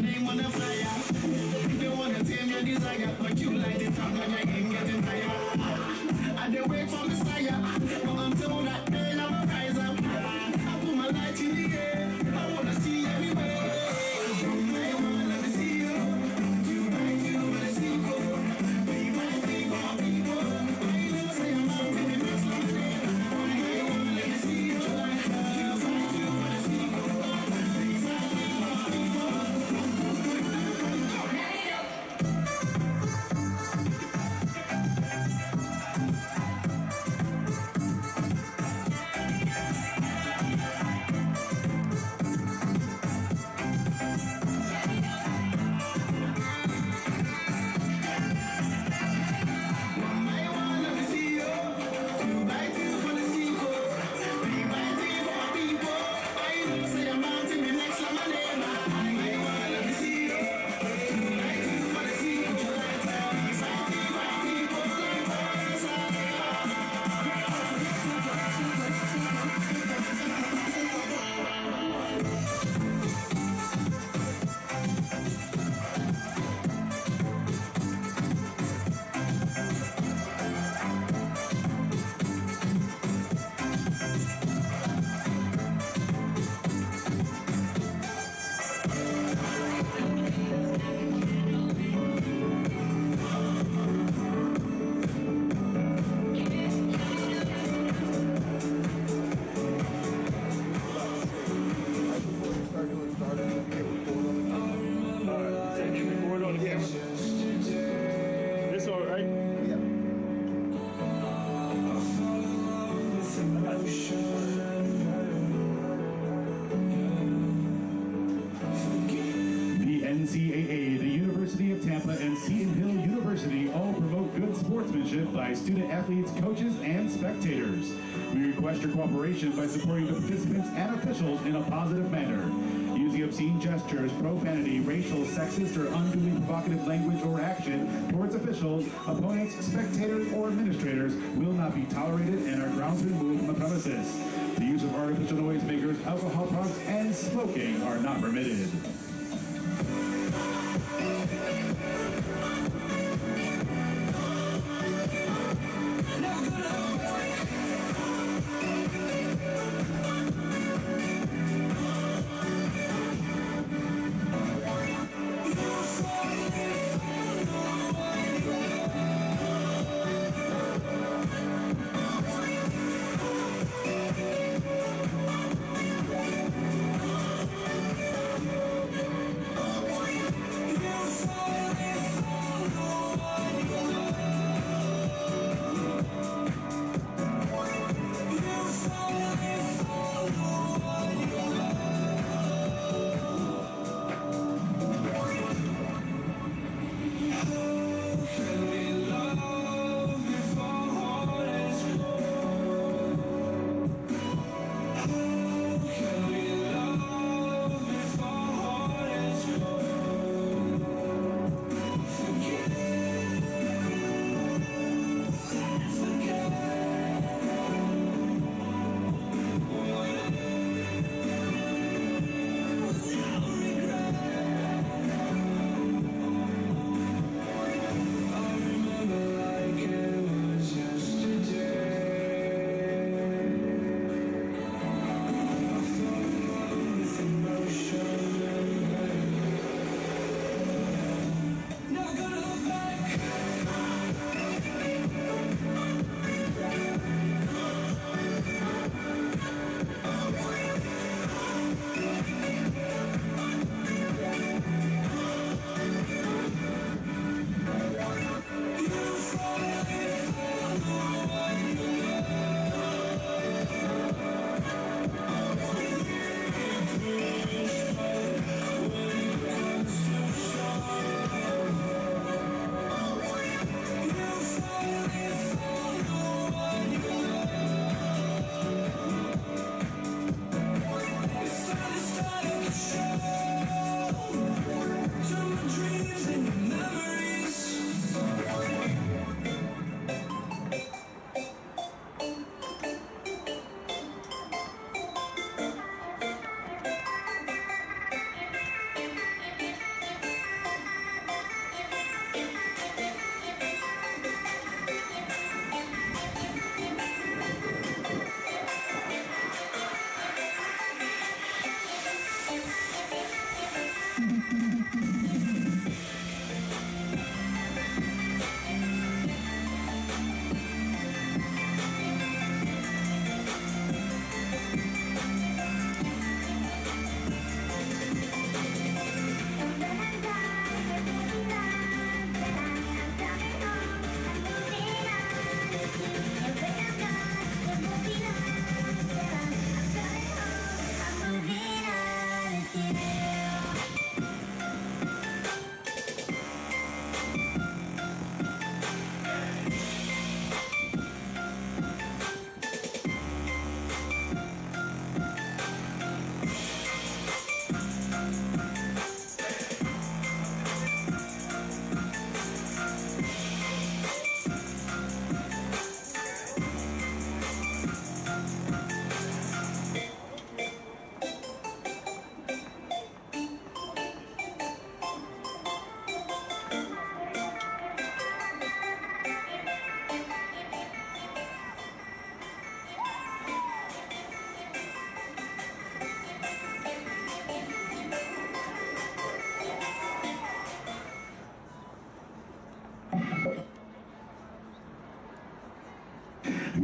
name on the flyer. They wanna tame your desire, but you light it up and you ain't getting higher. I dey wait for Messiah, but until that day I'm a rise up. I put my light in the air, I wanna see everywhere. I wanna see you, you might do for the sequel. Be my people, people. I know say I'm out in the next one day. I wanna see you, you might do for the sequel. Be my people, people. NCAA, the University of Tampa, and Seton University all promote good sportsmanship by student athletes, coaches, and spectators. We request your cooperation by supporting the participants and officials in a positive manner. Using obscene gestures, profanity, racial, sexist, or unduly provocative language or action towards officials, opponents, spectators, or administrators will not be tolerated and are grounds removed from the premises. The use of artificial noisemakers, alcohol products, and smoking are not permitted. Yeah.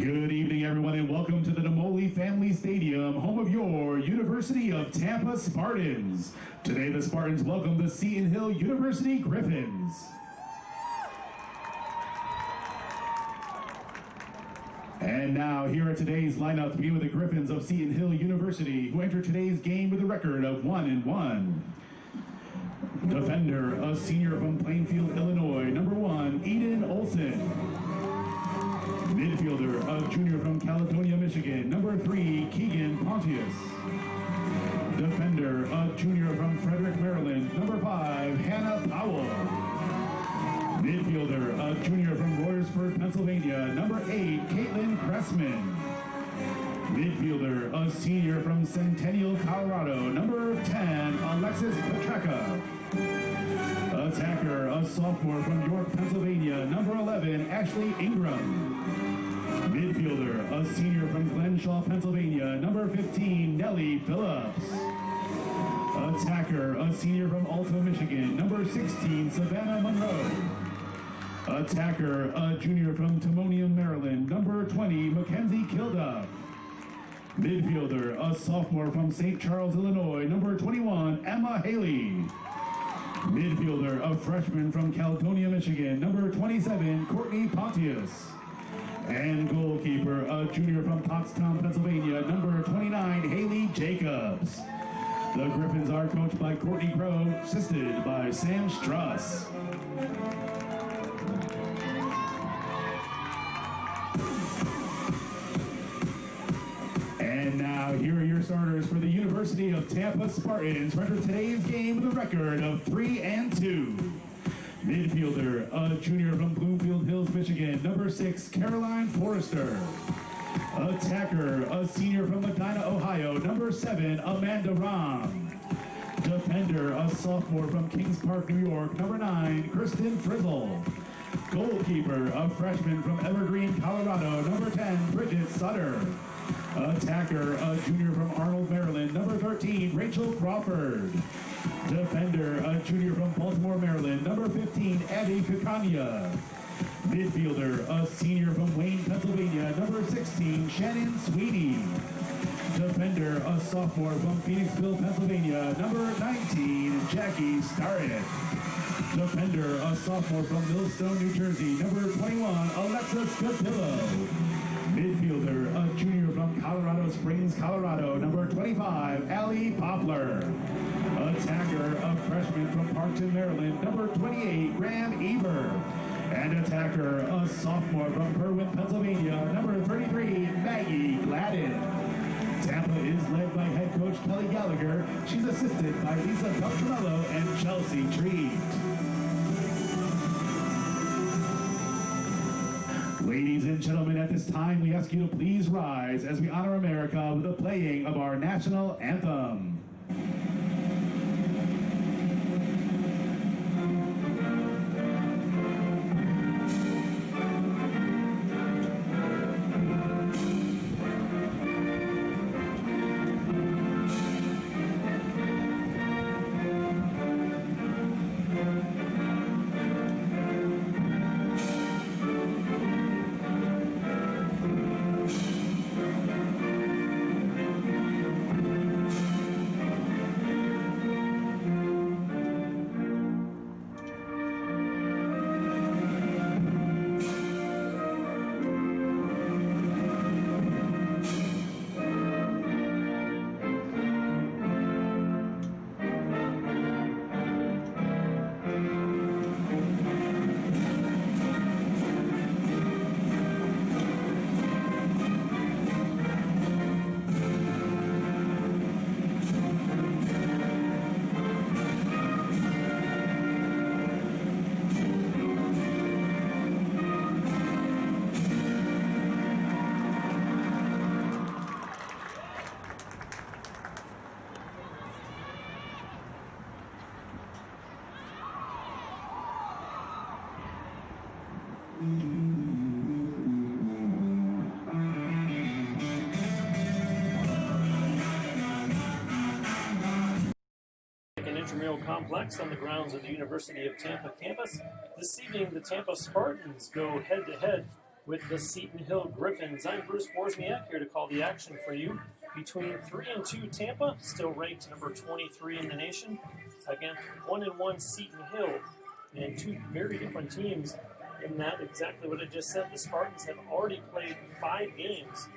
Good evening, everyone, and welcome to the Namoli Family Stadium, home of your University of Tampa Spartans. Today, the Spartans welcome the Seton Hill University Griffins. And now, here are today's lineup to begin with the Griffins of Seton Hill University, who enter today's game with a record of 1-1. Defender, a senior from Plainfield, Illinois, number 1, Eden Olsen. Midfielder, a junior from Caledonia, Michigan, number 3, Keegan Pontius. Defender, a junior from Frederick, Maryland, number 5, Hannah Powell. Midfielder, a junior from Royersford, Pennsylvania, number 8, Caitlin Cressman. Midfielder, a senior from Centennial, Colorado, number 10, Alexis Petreka. Attacker, a sophomore from York, Pennsylvania, number 11, Ashley Ingram. Midfielder, a senior from Glenshaw, Pennsylvania, number 15, Nellie Phillips. Attacker, a senior from Alta, Michigan, number 16, Savannah Monroe. Attacker, a junior from Timonium, Maryland, number 20, Mackenzie Kilduff. Midfielder, a sophomore from St. Charles, Illinois, number 21, Emma Haley. Midfielder, a freshman from Caledonia, Michigan, number 27, Courtney Pontius. And goalkeeper, a junior from Pottstown, Pennsylvania, number 29, Haley Jacobs. The Griffins are coached by Courtney Crow, assisted by Sam Struss. And now, here are your starters for the University of Tampa Spartans, who enter today's game with a record of 3-2. Midfielder, a junior from Bloomfield Hills, Michigan, number 6, Caroline Forster. Attacker, a senior from Medina, Ohio, number 7, Amanda Robb. Defender, a sophomore from Kings Park, New York, number 9, Kristen Frizzle. Goalkeeper, a freshman from Evergreen, Colorado, number 10, Bridget Sutter. Attacker, a junior from Arnold, Maryland, number 13, Rachel Crawford. Defender, a junior from Baltimore, Maryland, number 15, Abby Kakanya. Midfielder, a senior from Wayne, Pennsylvania, number 16, Shannon Sweeney. Defender, a sophomore from Phoenixville, Pennsylvania, number 19, Jackie Starrett. Defender, a sophomore from Millstone, New Jersey, number 21, Alexis Capillo. Midfielder, a junior from Colorado Springs, Colorado, number 25, Allie Poplar. Attacker, a freshman from Parkton, Maryland, number 28, Graham Eber. And attacker, a sophomore from Berwyn, Pennsylvania, number 33, Maggie Gladden. Tampa is led by head coach Kelly Gallagher. She's assisted by Lisa Beltranello and Chelsea Treat. Ladies and gentlemen, at this time, we ask you to please rise as we honor America with the playing of our national anthem. Intramural complex on the grounds of the University of Tampa campus. This evening, the Tampa Spartans go head-to-head with the Seton Hill Griffins. I'm Bruce Wozniak here to call the action for you between 3-2 Tampa, still ranked number 23 in the nation, against 1-1 Seton Hill, and two very different teams in that exactly what I just said. The Spartans have already played 5 games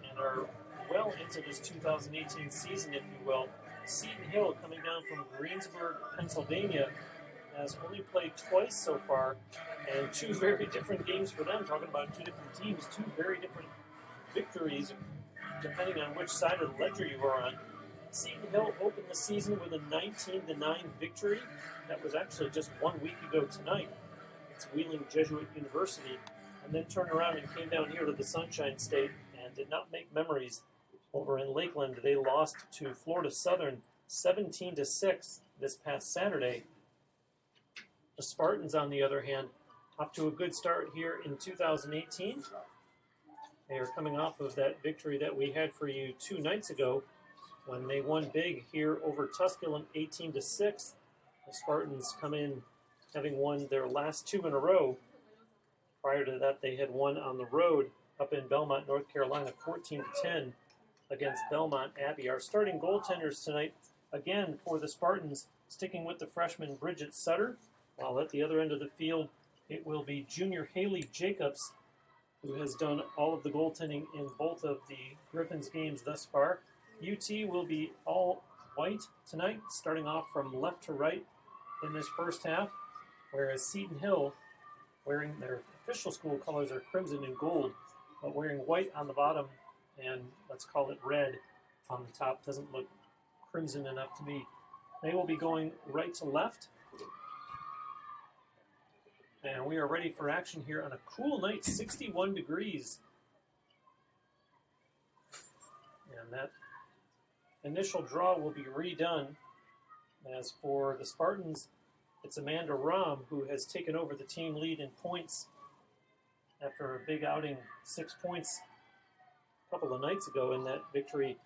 and are well into this 2018 season, if you will. Seton Hill, coming down from Greensburg, Pennsylvania, has only played twice so far, and 2 very different games for them. Talking about 2 different teams, 2 very different victories, depending on which side of the ledger you are on. Seton Hill opened the season with a 19-9 victory. That was actually just 1 week ago tonight. It's Wheeling Jesuit University, and then turned around and came down here to the Sunshine State and did not make memories. Over in Lakeland, they lost to Florida Southern 17-6 this past Saturday. The Spartans, on the other hand, off to a good start here in 2018. They are coming off of that victory that we had for you 2 nights ago when they won big here over Tusculum 18-6. The Spartans come in having won their last 2 in a row. Prior to that, they had won on the road up in Belmont, North Carolina, 14-10 against Belmont Abbey. Our starting goaltenders tonight, again for the Spartans, sticking with the freshman Bridget Sutter, while at the other end of the field, it will be junior Haley Jacobs, who has done all of the goaltending in both of the Griffins games thus far. UT will be all white tonight, starting off from left to right in this first half, whereas Seton Hill, wearing their official school colors, are crimson and gold, but wearing white on the bottom and let's call it red on the top. Doesn't look crimson enough to me. They will be going right to left. And we are ready for action here on a cool night, 61 degrees. And that initial draw will be redone. As for the Spartans, it's Amanda Robb who has taken over the team lead in points after a big outing, 6 points a couple of nights ago in that victory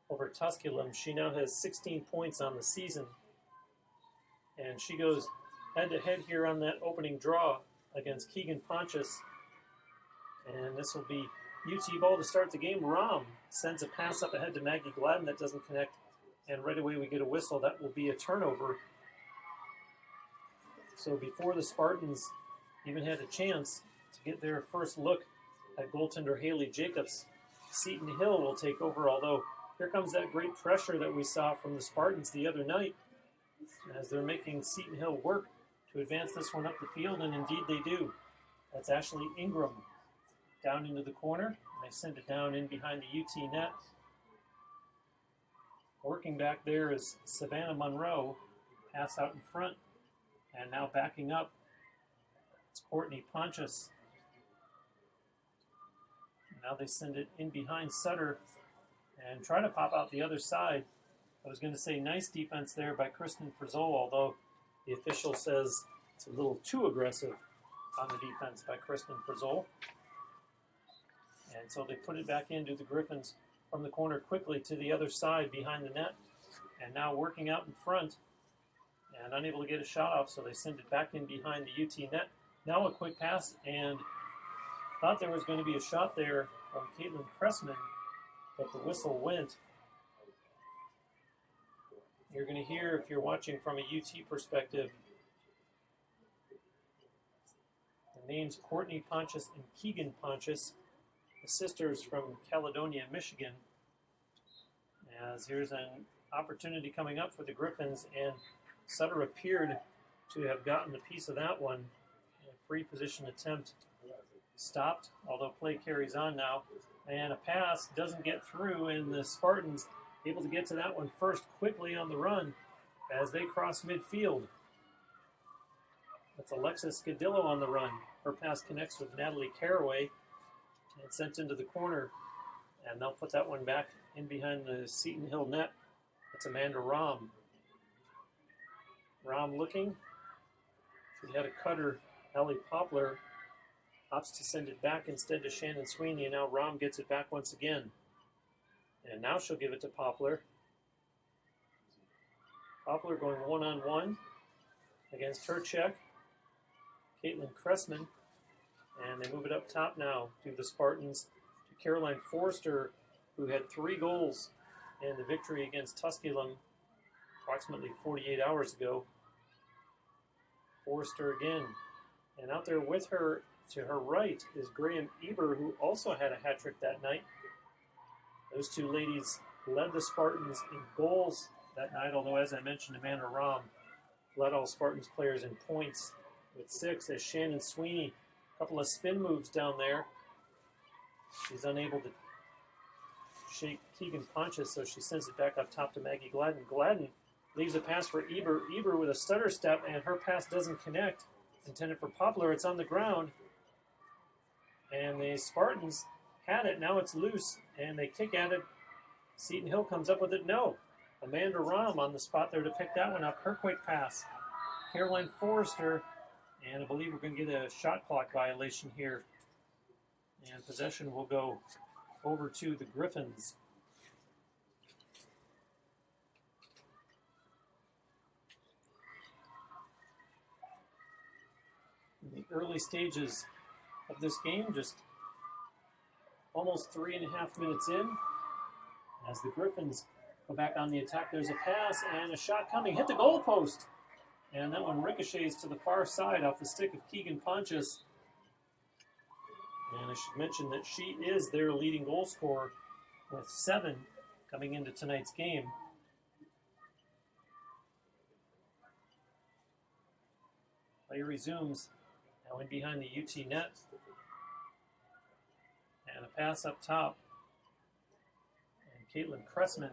over Tusculum. She now has 16 points on the season, and she goes head-to-head here on that opening draw against Keegan Pontius, and this will be UT ball to start the game. Robb sends a pass up ahead to Maggie Gladden that doesn't connect, and right away we get a whistle. That will be a turnover. So before the Spartans even had a chance to get their first look at goaltender Haley Jacobs, Seton Hill will take over, although here comes that great pressure that we saw from the Spartans the other night as they're making Seton Hill work to advance this one up the field, and indeed they do. That's Ashley Ingram down into the corner, and they send it down in behind the UT net. Working back there is Savannah Monroe, pass out in front, and now backing up, it's Courtney Pontius. Now they send it in behind Sutter and try to pop out the other side. I was going to say nice defense there by Kristen Frizzol, although the official says it's a little too aggressive on the defense by Kristen Frizzol. And so they put it back into the Griffins from the corner quickly to the other side behind the net. And now working out in front and unable to get a shot off, so they send it back in behind the UT net. Now a quick pass, and thought there was going to be a shot there from Caitlin Cressman, but the whistle went. You're going to hear, if you're watching from a UT perspective, the names Courtney Pontius and Keegan Pontius, the sisters from Caledonia, Michigan. As here's an opportunity coming up for the Griffins, and Sutter appeared to have gotten a piece of that one. A free position attempt stopped, although play carries on now. And a pass doesn't get through, and the Spartans able to get to that one first quickly on the run as they cross midfield. That's Alexis Scadillo on the run. Her pass connects with Natalie Caraway and sent into the corner. And they'll put that one back in behind the Seton Hill net. It's Amanda Robb. Robb looking. She had a cutter. Ellie Poplar opts to send it back instead to Shannon Sweeney, and now Robb gets it back once again. And now she'll give it to Poplar. Poplar going one-on-one against Turchek. Caitlin Cressman. And they move it up top now to the Spartans, to Caroline Forster, who had 3 goals in the victory against Tusculum approximately 48 hours ago. Forster again. And out there with her, to her right, is Graham Eber, who also had a hat trick that night. Those two ladies led the Spartans in goals that night, although, as I mentioned, Amanda Robb led all Spartans players in points with 6, as Shannon Sweeney, a couple of spin moves down there. She's unable to shake Keegan Pontius, so she sends it back up top to Maggie Gladden. Gladden leaves a pass for Eber. Eber with a stutter step, and her pass doesn't connect. Intended for Poplar. It's on the ground. And the Spartans had it. Now it's loose, and they kick at it. Seton Hill comes up with it. No. Amanda Robb on the spot there to pick that one up. Her quick pass. Caroline Forster. And I believe we're going to get a shot clock violation here. And possession will go over to the Griffins. In the early stages of this game, just almost 3.5 minutes in, as the Griffins go back on the attack. There's a pass and a shot coming. Hit the goalpost. And that one ricochets to the far side off the stick of Keegan Pontius. And I should mention that she is their leading goal scorer with 7 coming into tonight's game. Play resumes. Now in behind the UT net. And a pass up top. And Caitlin Cressman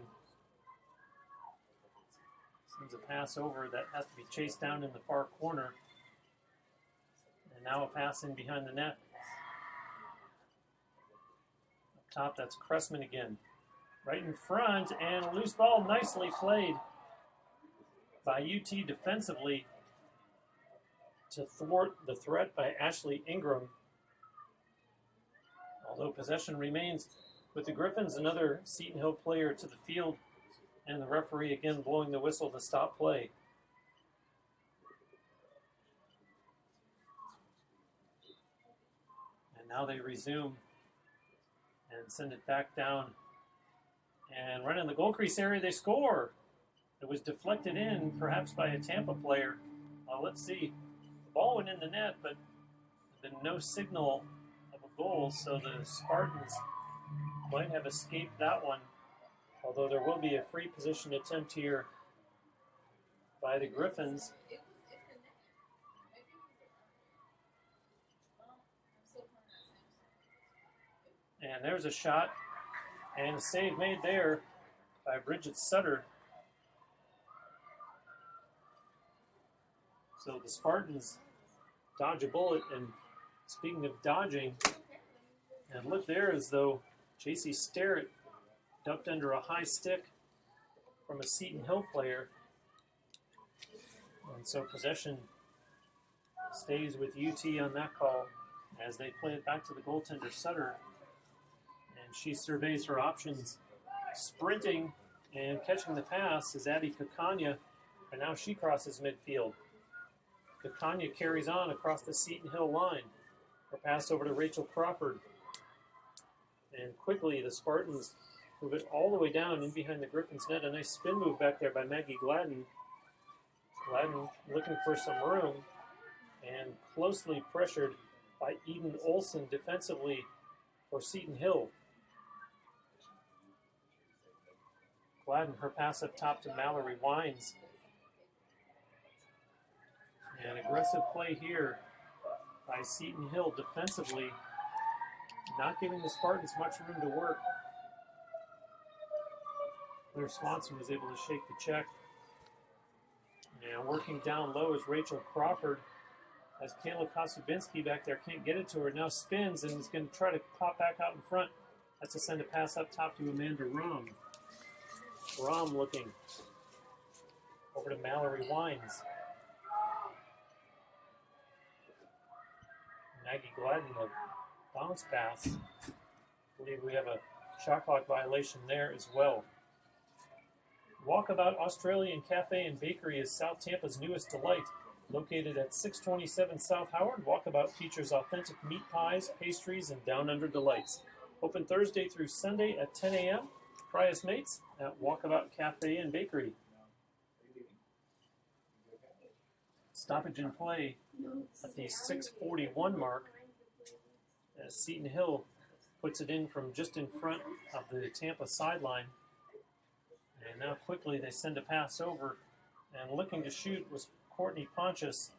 sends a pass over that has to be chased down in the far corner. And now a pass in behind the net. Up top, that's Cressman again. Right in front, and a loose ball nicely played by UT defensively to thwart the threat by Ashley Ingram. Although possession remains with the Griffins, another Seton Hill player to the field, and the referee again blowing the whistle to stop play. And now they resume and send it back down. And right in the goal crease area, they score. It was deflected in, perhaps by a Tampa player. Let's see. The ball went in the net, but there's been no signal of a goal, so the Spartans might have escaped that one. Although there will be a free position attempt here by the Griffins. And there's a shot and a save made there by Bridget Sutter. So the Spartans dodge a bullet, and speaking of dodging, and look there as though J.C. Sterrett ducked under a high stick from a Seton Hill player. And so possession stays with UT on that call as they play it back to the goaltender Sutter. And she surveys her options. Sprinting and catching the pass is Abby Kakanya, and now she crosses midfield. Kakanya carries on across the Seton Hill line. Her pass over to Rachel Crawford. And quickly the Spartans move it all the way down in behind the Griffins net. A nice spin move back there by Maggie Gladden. Gladden looking for some room and closely pressured by Eden Olsen defensively for Seton Hill. Gladden, her pass up top to Mallory Wines. And aggressive play here by Seton Hill defensively, not giving the Spartans much room to work. Swanson was able to shake the check. And working down low is Rachel Crawford, as Kayla Kosubinski back there can't get it to her. Now spins and is going to try to pop back out in front. That's to send a pass up top to Amanda Robb. Robb looking over to Mallory Wines. Maggie Gladden, a bounce pass. I believe we have a shot clock violation there as well. Walkabout Australian Cafe and Bakery is South Tampa's newest delight. Located at 627 South Howard, Walkabout features authentic meat pies, pastries, and down-under delights. Open Thursday through Sunday at 10 a.m. Try us mates at Walkabout Cafe and Bakery. Stoppage in play at the 6:41 mark as Seton Hill puts it in from just in front of the Tampa sideline. And now quickly they send a pass over, and looking to shoot was Courtney Pontius.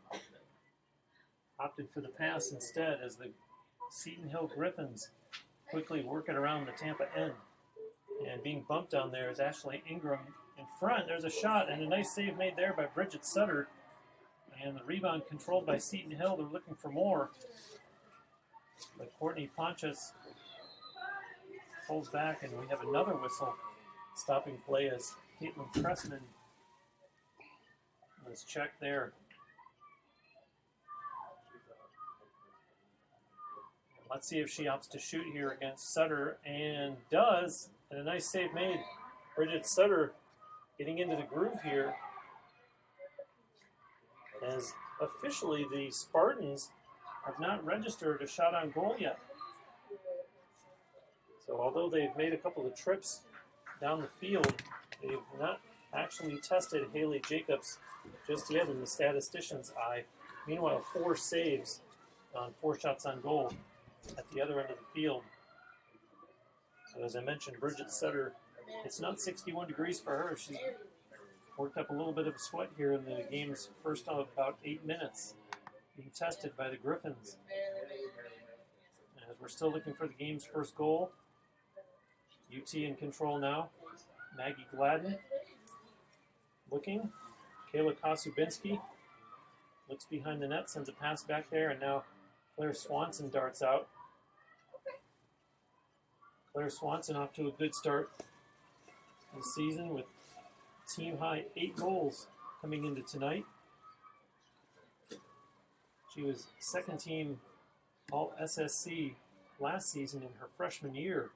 Opted for the pass instead as the Seton Hill Griffins quickly work it around the Tampa end. And being bumped down there is Ashley Ingram in front. There's a shot and a nice save made there by Bridget Sutter. And the rebound controlled by Seton Hill. They're looking for more. But Courtney Pontius pulls back, and we have another whistle stopping play as Caitlin Cressman was checked there. Let's see if she opts to shoot here against Sutter, and does. And a nice save made. Bridget Sutter getting into the groove here, as officially the Spartans have not registered a shot on goal yet. So although they've made a couple of trips down the field, they've not actually tested Haley Jacobs just yet in the statistician's eye. Meanwhile, 4 saves on 4 shots on goal at the other end of the field. So as I mentioned, Bridget Sutter, it's not 61 degrees for her. She's worked up a little bit of sweat here in the game's first about 8 minutes, being tested by the Griffins. As we're still looking for the game's first goal, UT in control now. Maggie Gladden looking. Kayla Kosubinski looks behind the net, sends a pass back there, and now Claire Swanson darts out. Claire Swanson off to a good start this season with team-high 8 goals coming into tonight. She was second team All-SSC last season in her freshman year,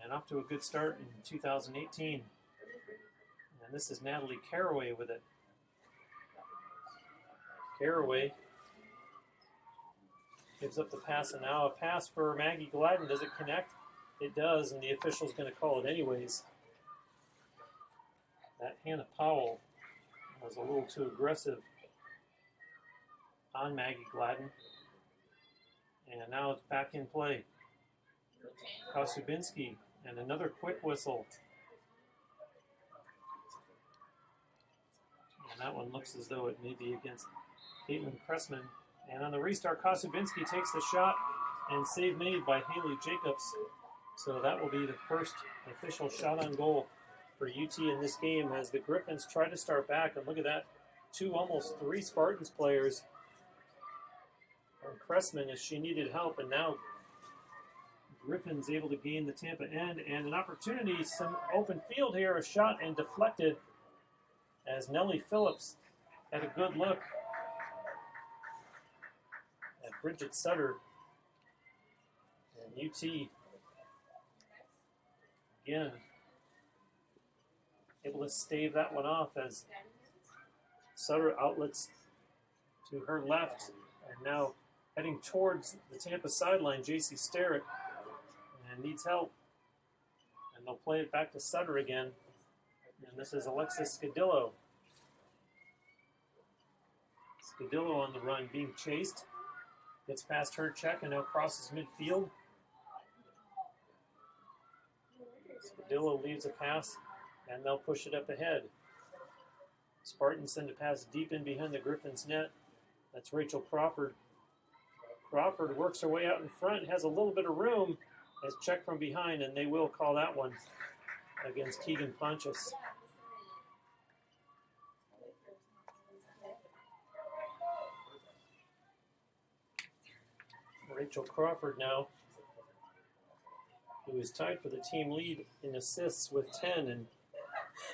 and off to a good start in 2018. And this is Natalie Caraway with it. Caraway gives up the pass, and now a pass for Maggie Gladden. Does it connect? It does, and the official's going to call it anyways. That Hannah Powell was a little too aggressive on Maggie Gladden. And now it's back in play. Kosubinski, and another quick whistle. And that one looks as though it may be against Caitlin Cressman. And on the restart, Kosubinski takes the shot, and save made by Haley Jacobs. So that will be the first official shot on goal for UT in this game as the Griffins try to start back. And look at that, 2, almost 3 Spartans players on Cressman as she needed help, and now Griffins able to gain the Tampa end, and an opportunity, some open field here, a shot and deflected as Nellie Phillips had a good look at Bridget Sutter. And UT again able to stave that one off as Sutter outlets to her left, and now heading towards the Tampa sideline, JC Sterritt, and needs help. And they'll play it back to Sutter again. And this is Alexis Scadillo. Scadillo on the run, being chased. Gets past her check and now crosses midfield. Scadillo leaves a pass, and they'll push it up ahead. Spartans send a pass deep in behind the Griffins' net. That's Rachel Crawford. Crawford works her way out in front, has a little bit of room, as checked from behind, and they will call that one against Keegan Pontius. Rachel Crawford now, who is tied for the team lead in assists with 10 and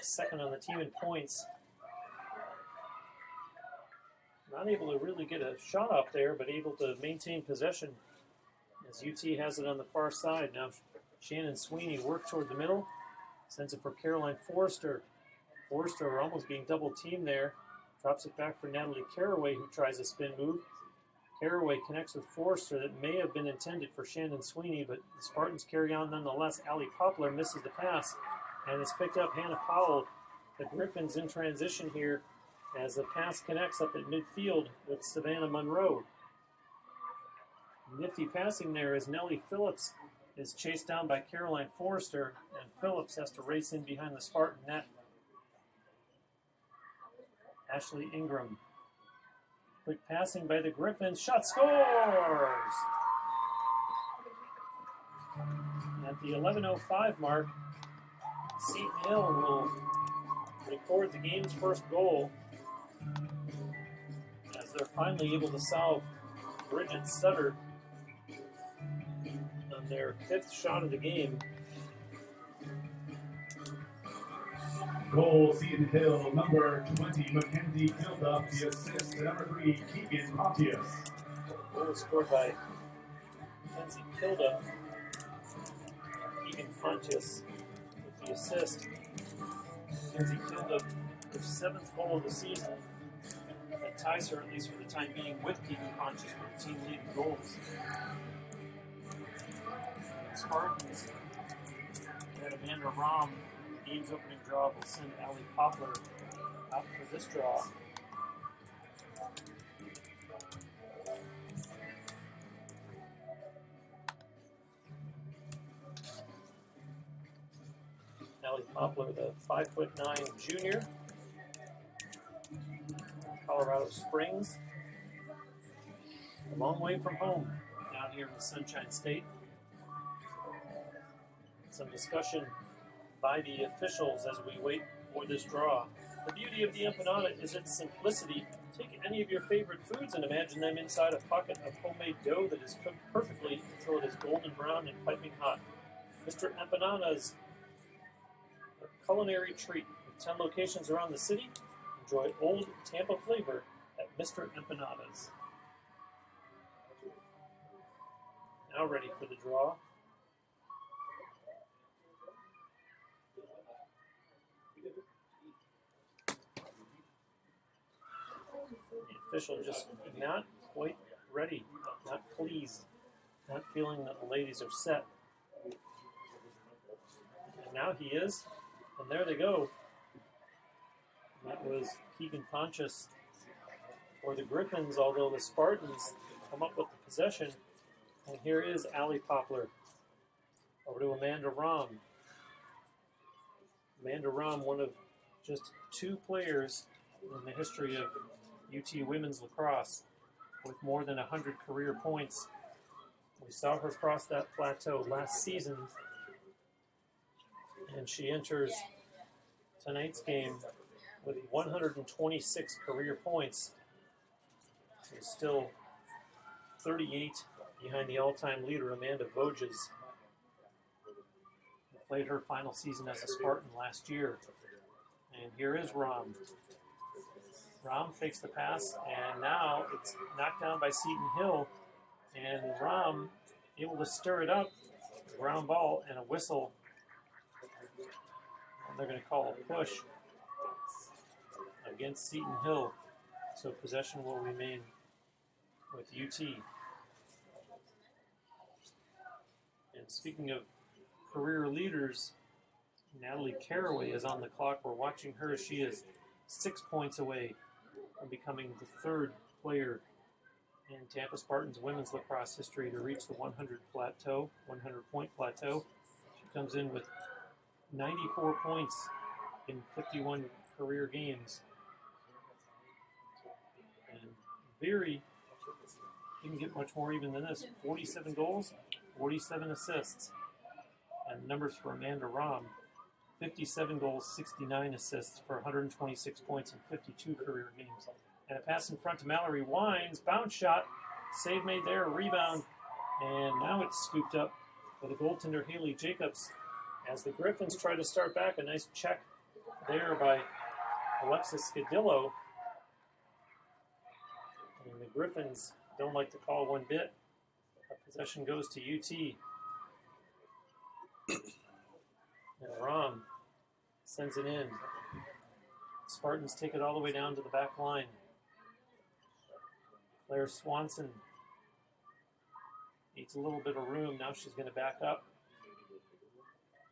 second on the team in points. Not able to really get a shot off there, but able to maintain possession as UT has it on the far side. Now Shannon Sweeney works toward the middle, sends it for Caroline Forster. Forster almost being double teamed there Drops it back for Natalie Caraway, who tries a spin move. Caraway connects with Forster that may have been intended for Shannon Sweeney, but the Spartans carry on nonetheless. Allie Poplar misses the pass, and it's picked up Hannah Powell. The Griffins in transition here as the pass connects up at midfield with Savannah Monroe. Nifty passing there as Nellie Phillips is chased down by Caroline Forster, and Phillips has to race in behind the Spartan net. Ashley Ingram. Quick passing by the Griffins. Shot scores! At the 11:05 mark, Seton Hill will record the game's first goal as they're finally able to solve Bridget Sutter on their 5th shot of the game. Goal, Seton Hill, number 20, Mackenzie Kilduff. The assist to number 3, Keegan Pontius. Goal was scored by Mackenzie Kilduff. Keegan Pontius with the assist. Mackenzie Kilduff, her 7th goal of the season. That ties her, at least for the time being, with Keegan Pontius for the team leading goals. Spartans and Amanda Robb, game's opening draw, will send Allie Poplar out for this draw. Allie Poplar, the 5'9" junior, Colorado Springs, a long way from home down here in the Sunshine State. Some discussion by the officials as we wait for this draw. The beauty of the empanada is its simplicity. Take any of your favorite foods and imagine them inside a pocket of homemade dough that is cooked perfectly until it is golden brown and piping hot. Mr. Empanadas, a culinary treat with 10 locations around the city. Enjoy old Tampa flavor at Mr. Empanadas. Now ready for the draw. The official just not quite ready, not pleased, not feeling that the ladies are set. And now he is, and there they go. And that was Keegan Pontius for the Griffins, although the Spartans come up with the possession. And here is Allie Poplar. Over to Amanda Robb. Amanda Robb, one of just 2 players in the history of UT women's lacrosse with more than 100 career points. We saw her cross that plateau last season, and she enters tonight's game with 126 career points. She's still 38 behind the all-time leader, Amanda Voges, who played her final season as a Spartan last year. And here is Robb. Robb fakes the pass, and now it's knocked down by Seton Hill. And Robb able to stir it up. Ground ball and a whistle. And they're going to call a push against Seton Hill. So possession will remain with UT. And speaking of career leaders, Natalie Caraway is on the clock. We're watching her. She is 6 points away from becoming the 3rd player in Tampa Spartans women's lacrosse history to reach the 100-point plateau. She comes in with 94 points in 51 career games. And Veery didn't get much more even than this. 47 goals, 47 assists. And numbers for Amanda Robb. 57 goals, 69 assists for 126 points in 52 career games. And a pass in front to Mallory Wines. Bounce shot. Save made there. Rebound. And now it's scooped up by the goaltender Haley Jacobs as the Griffins try to start back. A nice check there by Alexis Scadillo. And the Griffins don't like to call one bit. Possession goes to UT. And Robb sends it in. Spartans take it all the way down to the back line. Swanson needs a little bit of room. Now she's going to back up.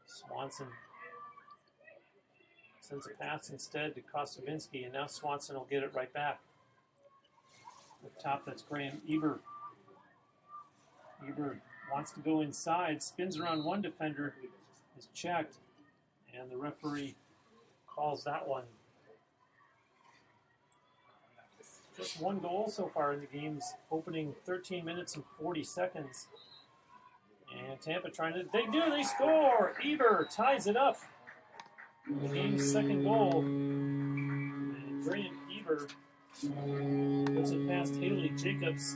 Swanson sends a pass instead to Kosubinski, and now Swanson will get it right back. Up top, that's Graham Eber. Eber wants to go inside, spins around one defender, is checked, and the referee calls that one. Just one goal so far in the game's opening 13 minutes and 40 seconds. And Tampa trying to, they score! Eber ties it up. The game's second goal. And Graham Eber puts it past Haley Jacobs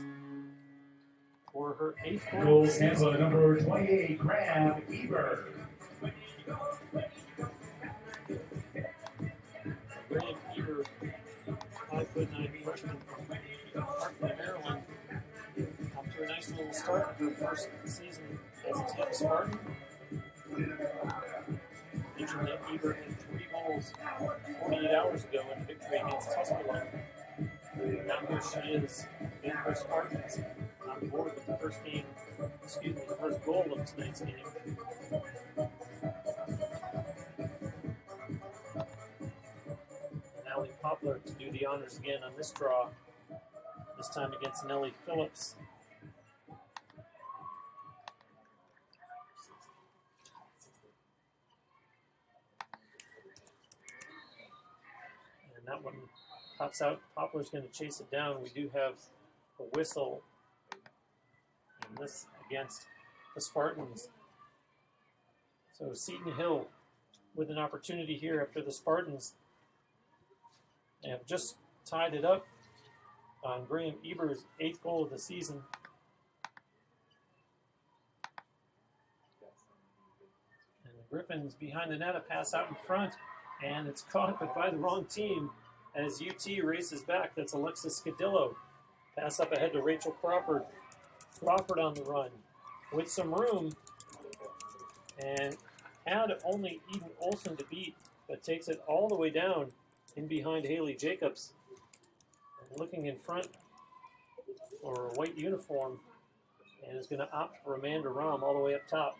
for her 8th goal. Goal Tampa, number 28, Graham Eber. Graham Eber, 5'9" freshman from Parkland, Maryland. Off to a nice little start in her first season as a Tampa Spartan. Mentioned that Eber had 3 goals 48 hours ago in a victory against Tuscaloosa. Now here she is in her Spartans on board with the first goal of tonight's game. Natalie Poplar to do the honors again on this draw, this time against Nellie Phillips. And that one pops out. Poplar's going to chase it down. We do have a whistle, and this against the Spartans. So Seton Hill with an opportunity here after the Spartans have just tied it up on Graham Eber's 8th goal of the season. And the Griffins behind the net, a pass out in front, and it's caught but by the wrong team as UT races back. That's Alexis Scadillo. Pass up ahead to Rachel Crawford. Crawford on the run with some room, and had only Eden Olsen to beat, but takes it all the way down in behind Haley Jacobs. And looking in front for a white uniform, and is going to opt for Amanda Robb all the way up top.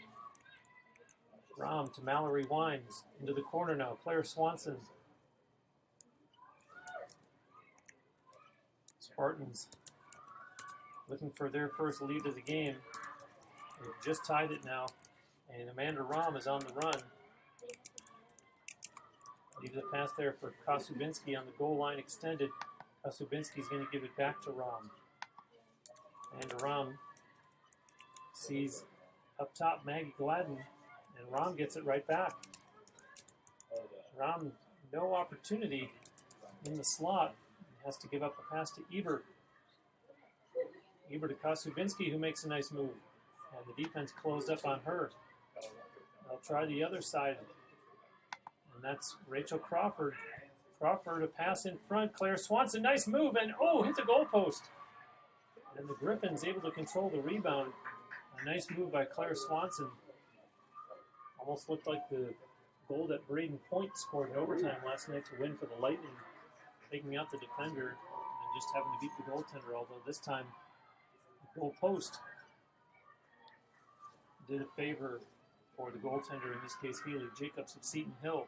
Robb to Mallory Wines into the corner now. Claire Swanson. Spartans looking for their first lead of the game. They've just tied it now, and Amanda Robb is on the run. Leave the pass there for Kosubinski on the goal line extended. Kosubinski's going to give it back to Robb. And Robb sees up top Maggie Gladden, and Robb gets it right back. Robb, no opportunity in the slot. He has to give up a pass to Eber. Eber to Kosubinski, who makes a nice move. And the defense closed up on her. They'll try the other side. And that's Rachel Crawford. Crawford, a pass in front. Claire Swanson, nice move, and hit the goalpost. And the Griffins able to control the rebound. A nice move by Claire Swanson. Almost looked like the goal that Braden Point scored in overtime last night to win for the Lightning. Taking out the defender and just having to beat the goaltender, although this time the goalpost did a favor for the goaltender, in this case Haley Jacobs of Seton Hill,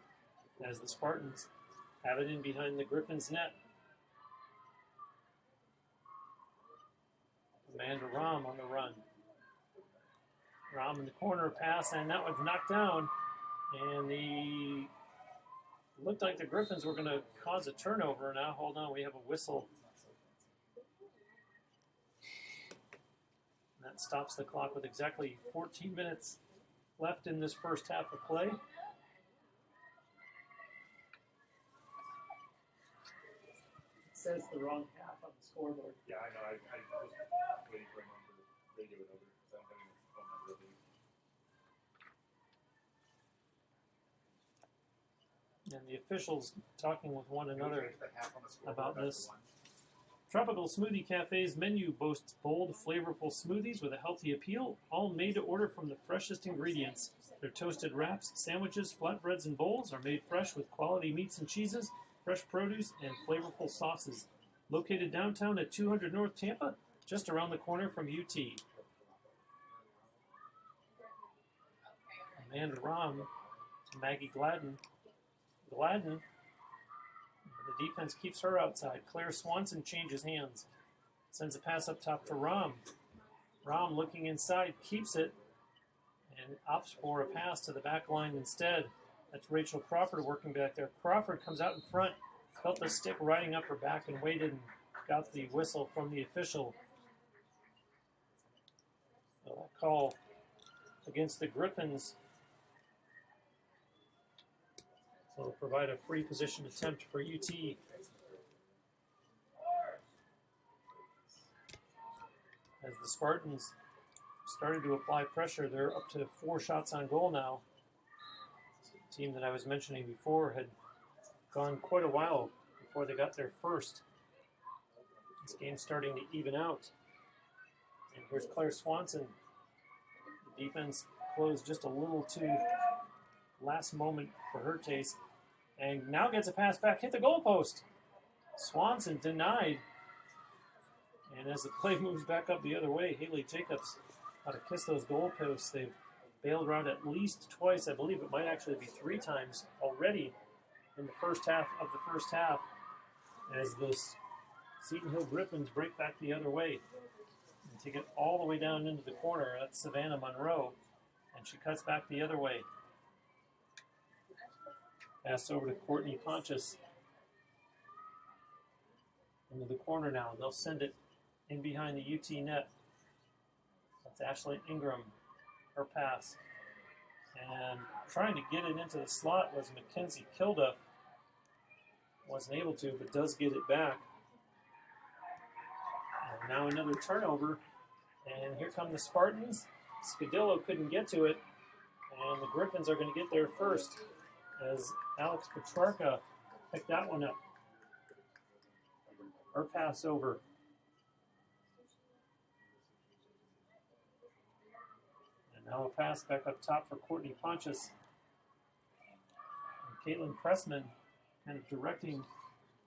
as the Spartans have it in behind the Griffins' net. Amanda Robb on the run. Robb in the corner pass, and that was knocked down. And looked like the Griffins were going to cause a turnover. Now, hold on, we have a whistle. And that stops the clock with exactly 14 minutes left in this first half of play. It says the wrong half on the scoreboard. Yeah, I know. I was waiting for him to radio it over because I don't have any phone number of it. And the officials talking with one another about this. Tropical Smoothie Cafe's menu boasts bold, flavorful smoothies with a healthy appeal, all made to order from the freshest ingredients. Their toasted wraps, sandwiches, flatbreads, and bowls are made fresh with quality meats and cheeses fresh produce, and flavorful sauces. Located downtown at 200 North Tampa, just around the corner from UT. Amanda Robb to Maggie Gladden. Gladden, the defense keeps her outside. Claire Swanson changes hands. Sends a pass up top to Robb. Robb looking inside, keeps it, and opts for a pass to the back line instead. That's Rachel Crawford working back there. Crawford comes out in front, felt the stick riding up her back and waited and got the whistle from the official. So that call against the Griffins will provide a free position attempt for UT. As the Spartans started to apply pressure, they're up to 4 shots on goal now. The team that I was mentioning before had gone quite a while before they got their first. This game's starting to even out. And here's Claire Swanson. The defense closed just a little too last moment for her taste. And now gets a pass back, hit the goalpost. Swanson denied. And as the play moves back up the other way, Haley Jacobs ought to kiss those goalposts. They've bailed around at least twice. I believe it might actually be 3 times already in the first half of the first half as those Seton Hill Griffins break back the other way and take it all the way down into the corner. That's Savannah Monroe, and she cuts back the other way. Pass over to Courtney Pontius. Into the corner now. They'll send it in behind the UT net. That's Ashley Ingram, her pass. And trying to get it into the slot was Mackenzie Kilduff. Wasn't able to, but does get it back. And now another turnover. And here come the Spartans. Scadillo couldn't get to it. And the Griffins are going to get there first as Alex Petrarca picked that one up. Her pass over. And now a pass back up top for Courtney Pontius. And Caitlin Pressman kind of directing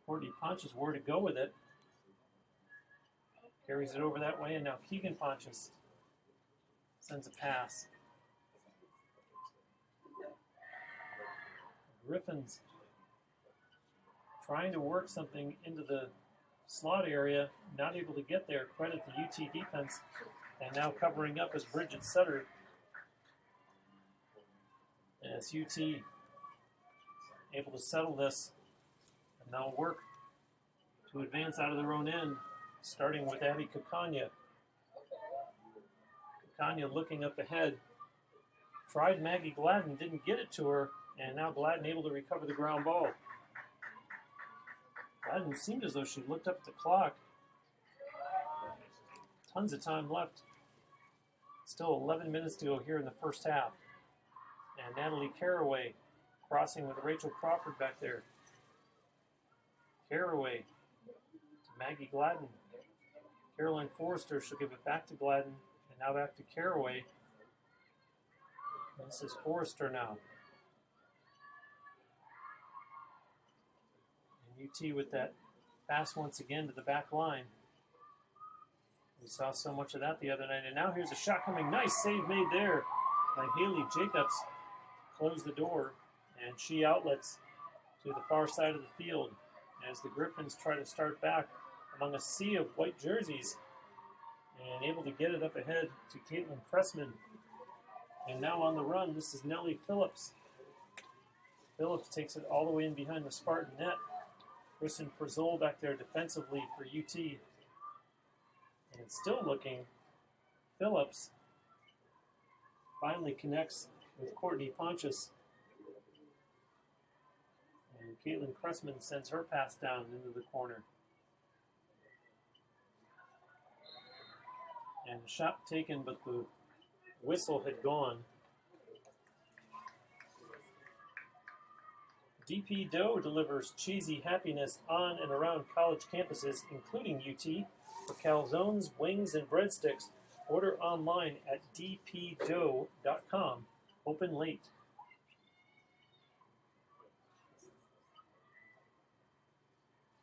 Courtney Pontius where to go with it. Carries it over that way, and now Keegan Pontius sends a pass. Griffins trying to work something into the slot area, not able to get there. Credit the UT defense, and now covering up is Bridget Sutter. And it's UT able to settle this, and now work to advance out of their own end, starting with Abby Kakanya. Kakanya looking up ahead. Tried Maggie Gladden, didn't get it to her, and now Gladden able to recover the ground ball. Gladden seemed as though she looked up at the clock. Tons of time left. Still 11 minutes to go here in the first half. And Natalie Caraway crossing with Rachel Crawford back there. Caraway to Maggie Gladden. Caroline Forster, she'll give it back to Gladden, and now back to Caraway. This is Forster now. And UT with that pass once again to the back line. We saw so much of that the other night, and now here's a shot coming. Nice save made there by Haley Jacobs. Close the door, and she outlets to the far side of the field as the Griffins try to start back among a sea of white jerseys, and able to get it up ahead to Caitlin Pressman. And now on the run, this is Nellie Phillips. Phillips takes it all the way in behind the Spartan net. Kristen Frizzol back there defensively for UT. And still looking, Phillips finally connects with Courtney Pontius. And Caitlin Pressman sends her pass down into the corner. And the shot taken, but the whistle had gone. DP Dough delivers cheesy happiness on and around college campuses, including UT, for calzones, wings, and breadsticks. Order online at dpdough.com. Open late.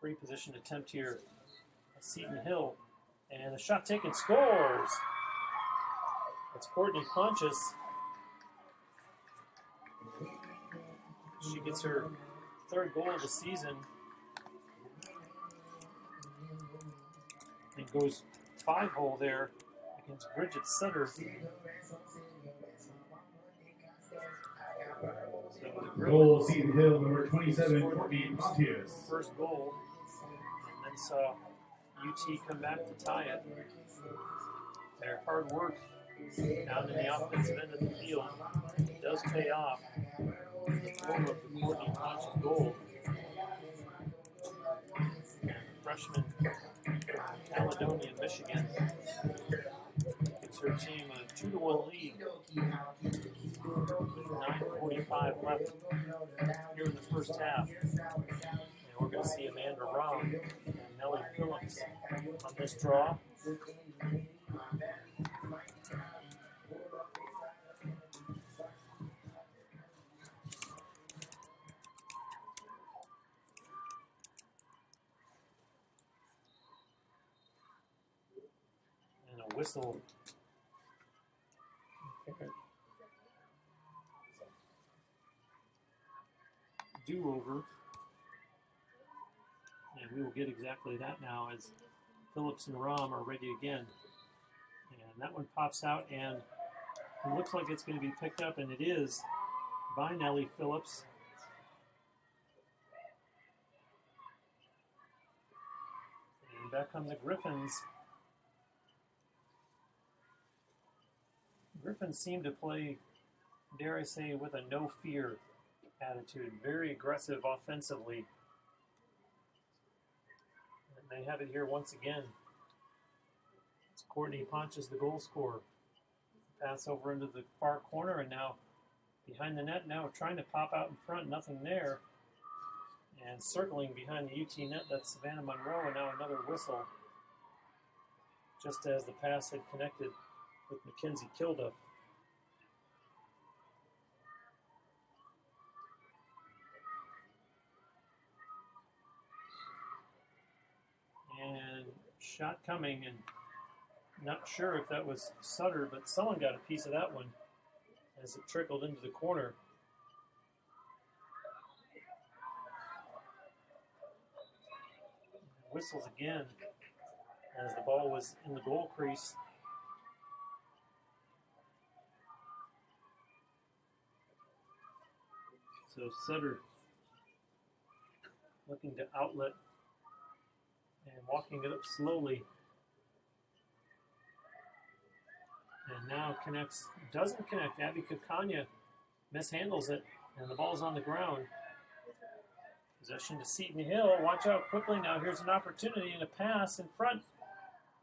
Pre-positioned attempt here by Seton Hill. And a shot taken, scores! It's Courtney Pontius. She gets her third goal of the season. And goes 5-hole there against Bridget Sutter. Goal, Seton Hill, number 27, Courtney Pontius. First goal, and then saw UT come back to tie it. Their hard work down in the offensive end of the field does pay off. The form of the Courtney Pontius goal. Freshman from Caledonia, Michigan, gives her team a 2-1 lead with 9:45 left here in the first half. And we're going to see Amanda Robb and Nellie Phillips on this draw. And a whistle. Do-over, and we will get exactly that now as Phillips and Robb are ready again. And that one pops out, and it looks like it's going to be picked up, and it is by Nellie Phillips. And back come the Griffins. Griffins seem to play, dare I say, with a no-fear attitude, very aggressive offensively. And they have it here once again. It's Courtney Pontius, the goal scorer. Pass over into the far corner, and now behind the net, now trying to pop out in front, nothing there. And circling behind the UT net, that's Savannah Monroe, and now another whistle. Just as the pass had connected with Mackenzie Kilduff. And shot coming, and not sure if that was Sutter, but someone got a piece of that one as it trickled into the corner. Whistles again as the ball was in the goal crease. So Sutter looking to outlet and walking it up slowly. And now connects, doesn't connect. Abby Kakanya mishandles it, and the ball's on the ground. Possession to Seton Hill. Watch out quickly now. Here's an opportunity and a pass in front.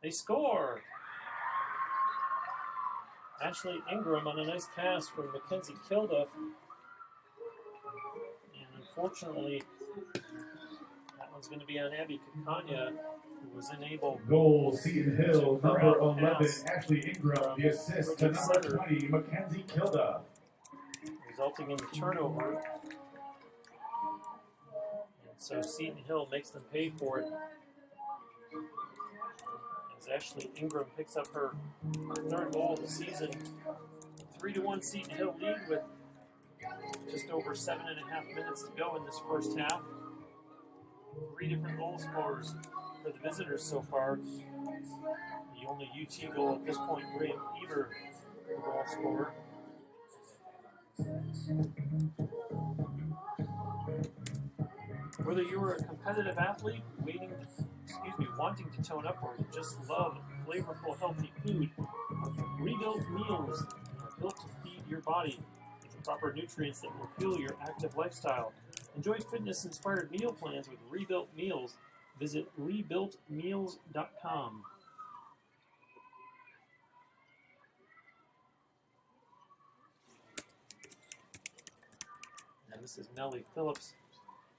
They score. Ashley Ingram on a nice pass from Mackenzie Kilduff. And unfortunately, that one's going to be on Abby Kakanya, who was unable. Goal, Seton Hill, number 11, Ashley Ingram. The assist to number 20, Mackenzie Kilduff. Resulting in the turnover. And so Seton Hill makes them pay for it. As Ashley Ingram picks up her third goal of the season. 3-1 Seton Hill lead with just over 7.5 minutes to go in this first half. 3 different goal scorers for the visitors so far. The only UT goal at this point, Graham Eber, the goal scorer. Whether you're a competitive athlete wanting to tone up, or just love flavorful, healthy food, Rebuilt meals are built to feed your body with the proper nutrients that will fuel your active lifestyle. Enjoy fitness-inspired meal plans with Rebuilt Meals. Visit rebuiltmeals.com. And this is Nellie Phillips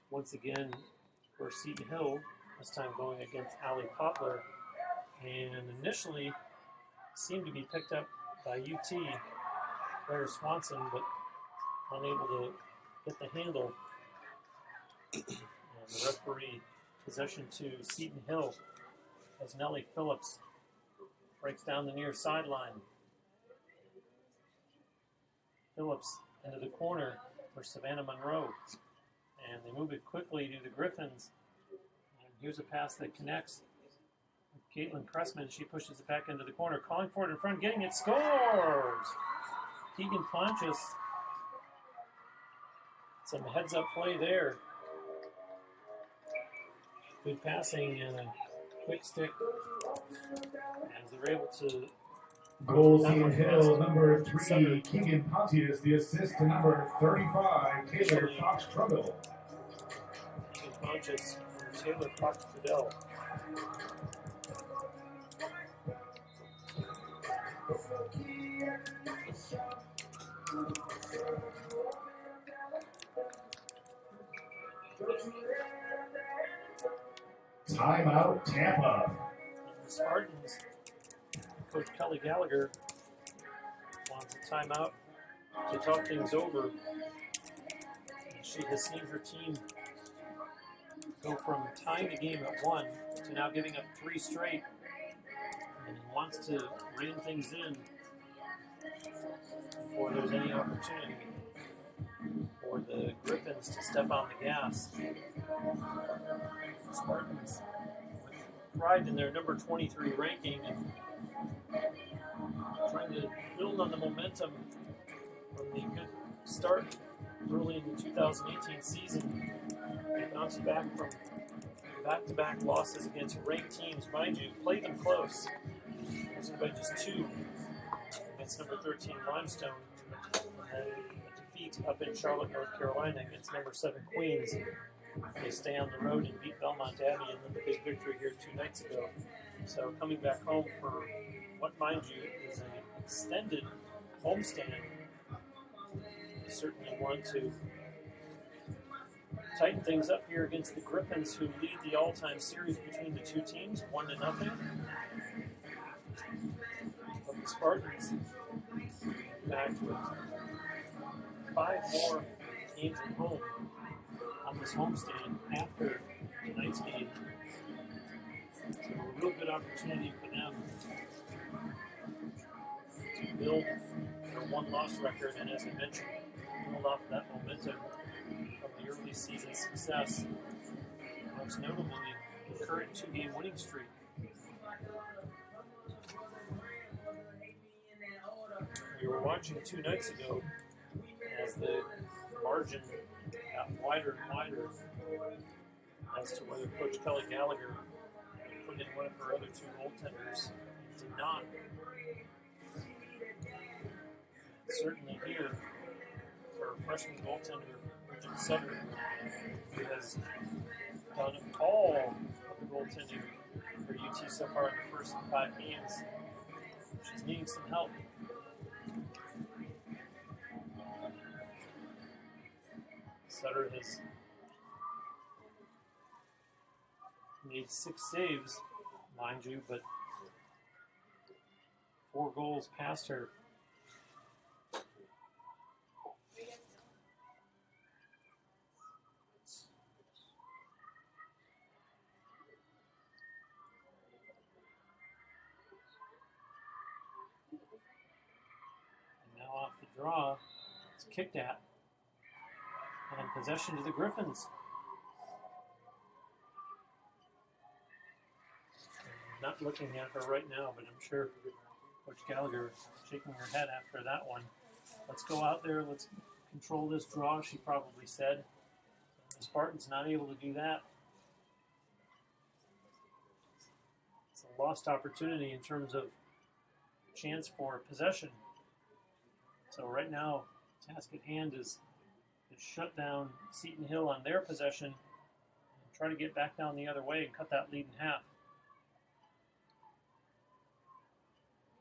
once again for Seton Hill, this time going against Allie Poplar, and initially seemed to be picked up by UT player Swanson, but unable to get the handle. And the referee Possession to Seton Hill as Nellie Phillips breaks down the near sideline. Phillips into the corner for Savannah Monroe. And they move it quickly to the Griffins. And here's a pass that connects. Caitlin Cressman, she pushes it back into the corner, calling for it in front, getting it, scores! Keegan Pontius. Some heads-up play there. Good passing and a quick stick. As they're able to... Goal, Seton Hill, number 3, Keegan Pontius. The assist to number 35, Taylor Fox-Trudell. Keegan Pontius and Taylor Fox-Trudell. Timeout, Tampa. And the Spartans, Coach Kelly Gallagher wants a timeout to talk things over. She has seen her team go from tying the game at 1 to now giving up 3 straight, and wants to rein things in before there's any opportunity for the Griffins to step on the gas. The Spartans with pride in their number 23 ranking and trying to build on the momentum from the good start early in the 2018 season. They bounced back from back-to-back losses against ranked teams. Mind you, played them close. Losing by just 2 against number 13 Limestone. And a defeat up in Charlotte, North Carolina against number 7 Queens. They stay on the road and beat Belmont Abbey and then the big victory here 2 nights ago. So coming back home for what, mind you, is an extended homestand. They certainly want to tighten things up here against the Griffins, who lead the all-time series between the 2 teams, 1-0. But the Spartans, in fact, with 5 more games at home on this homestand after tonight's game. So a real good opportunity for them to build their 1-loss record, and as I mentioned, build off that momentum from the early season success, most notably the current 2-game winning streak. We were watching 2 nights ago as the margin got wider and wider as to whether Coach Kelly Gallagher would put in one of her other 2 goaltenders. Did not. Certainly here, for freshman goaltender Bridget Sutter, who has done all of the goaltending for UT so far in the first 5 games. She's needing some help. Sutter has made 6 saves, mind you, but 4 goals past her. And now off the draw, it's kicked at. And possession to the Griffins. Not looking at her right now, but I'm sure Coach Gallagher is shaking her head after that one. Let's go out there, let's control this draw, she probably said. The Spartans not able to do that. It's a lost opportunity in terms of chance for possession. So right now, task at hand is shut down Seton Hill on their possession and try to get back down the other way and cut that lead in half.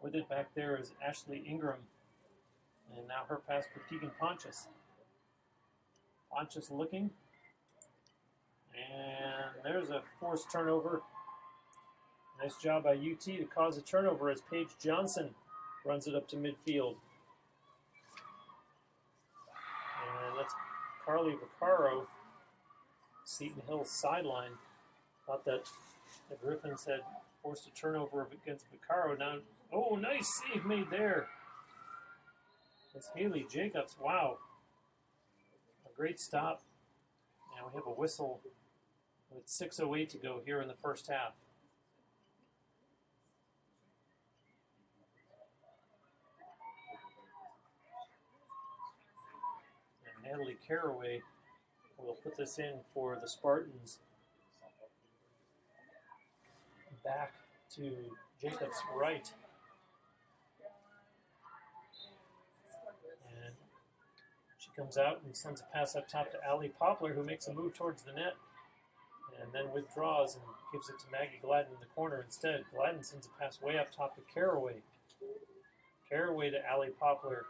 With it back there is Ashley Ingram, and now her pass for Keegan Pontius. Pontius looking, and there's a forced turnover. Nice job by UT to cause a turnover as Paige Johnson runs it up to midfield. And that's Carly Vaccaro, Seton Hill's sideline. Thought that the Griffins had forced a turnover against Vaccaro. Now, oh, nice save made there. It's Haley Jacobs. Wow. A great stop. And we have a whistle with 6:08 to go here in the first half. And Natalie Caraway will put this in for the Spartans. Back to Jacobs' right. And she comes out and sends a pass up top to Allie Poplar, who makes a move towards the net and then withdraws and gives it to Maggie Gladden in the corner instead. Gladden sends a pass way up top to Caraway. Caraway to Allie Poplar.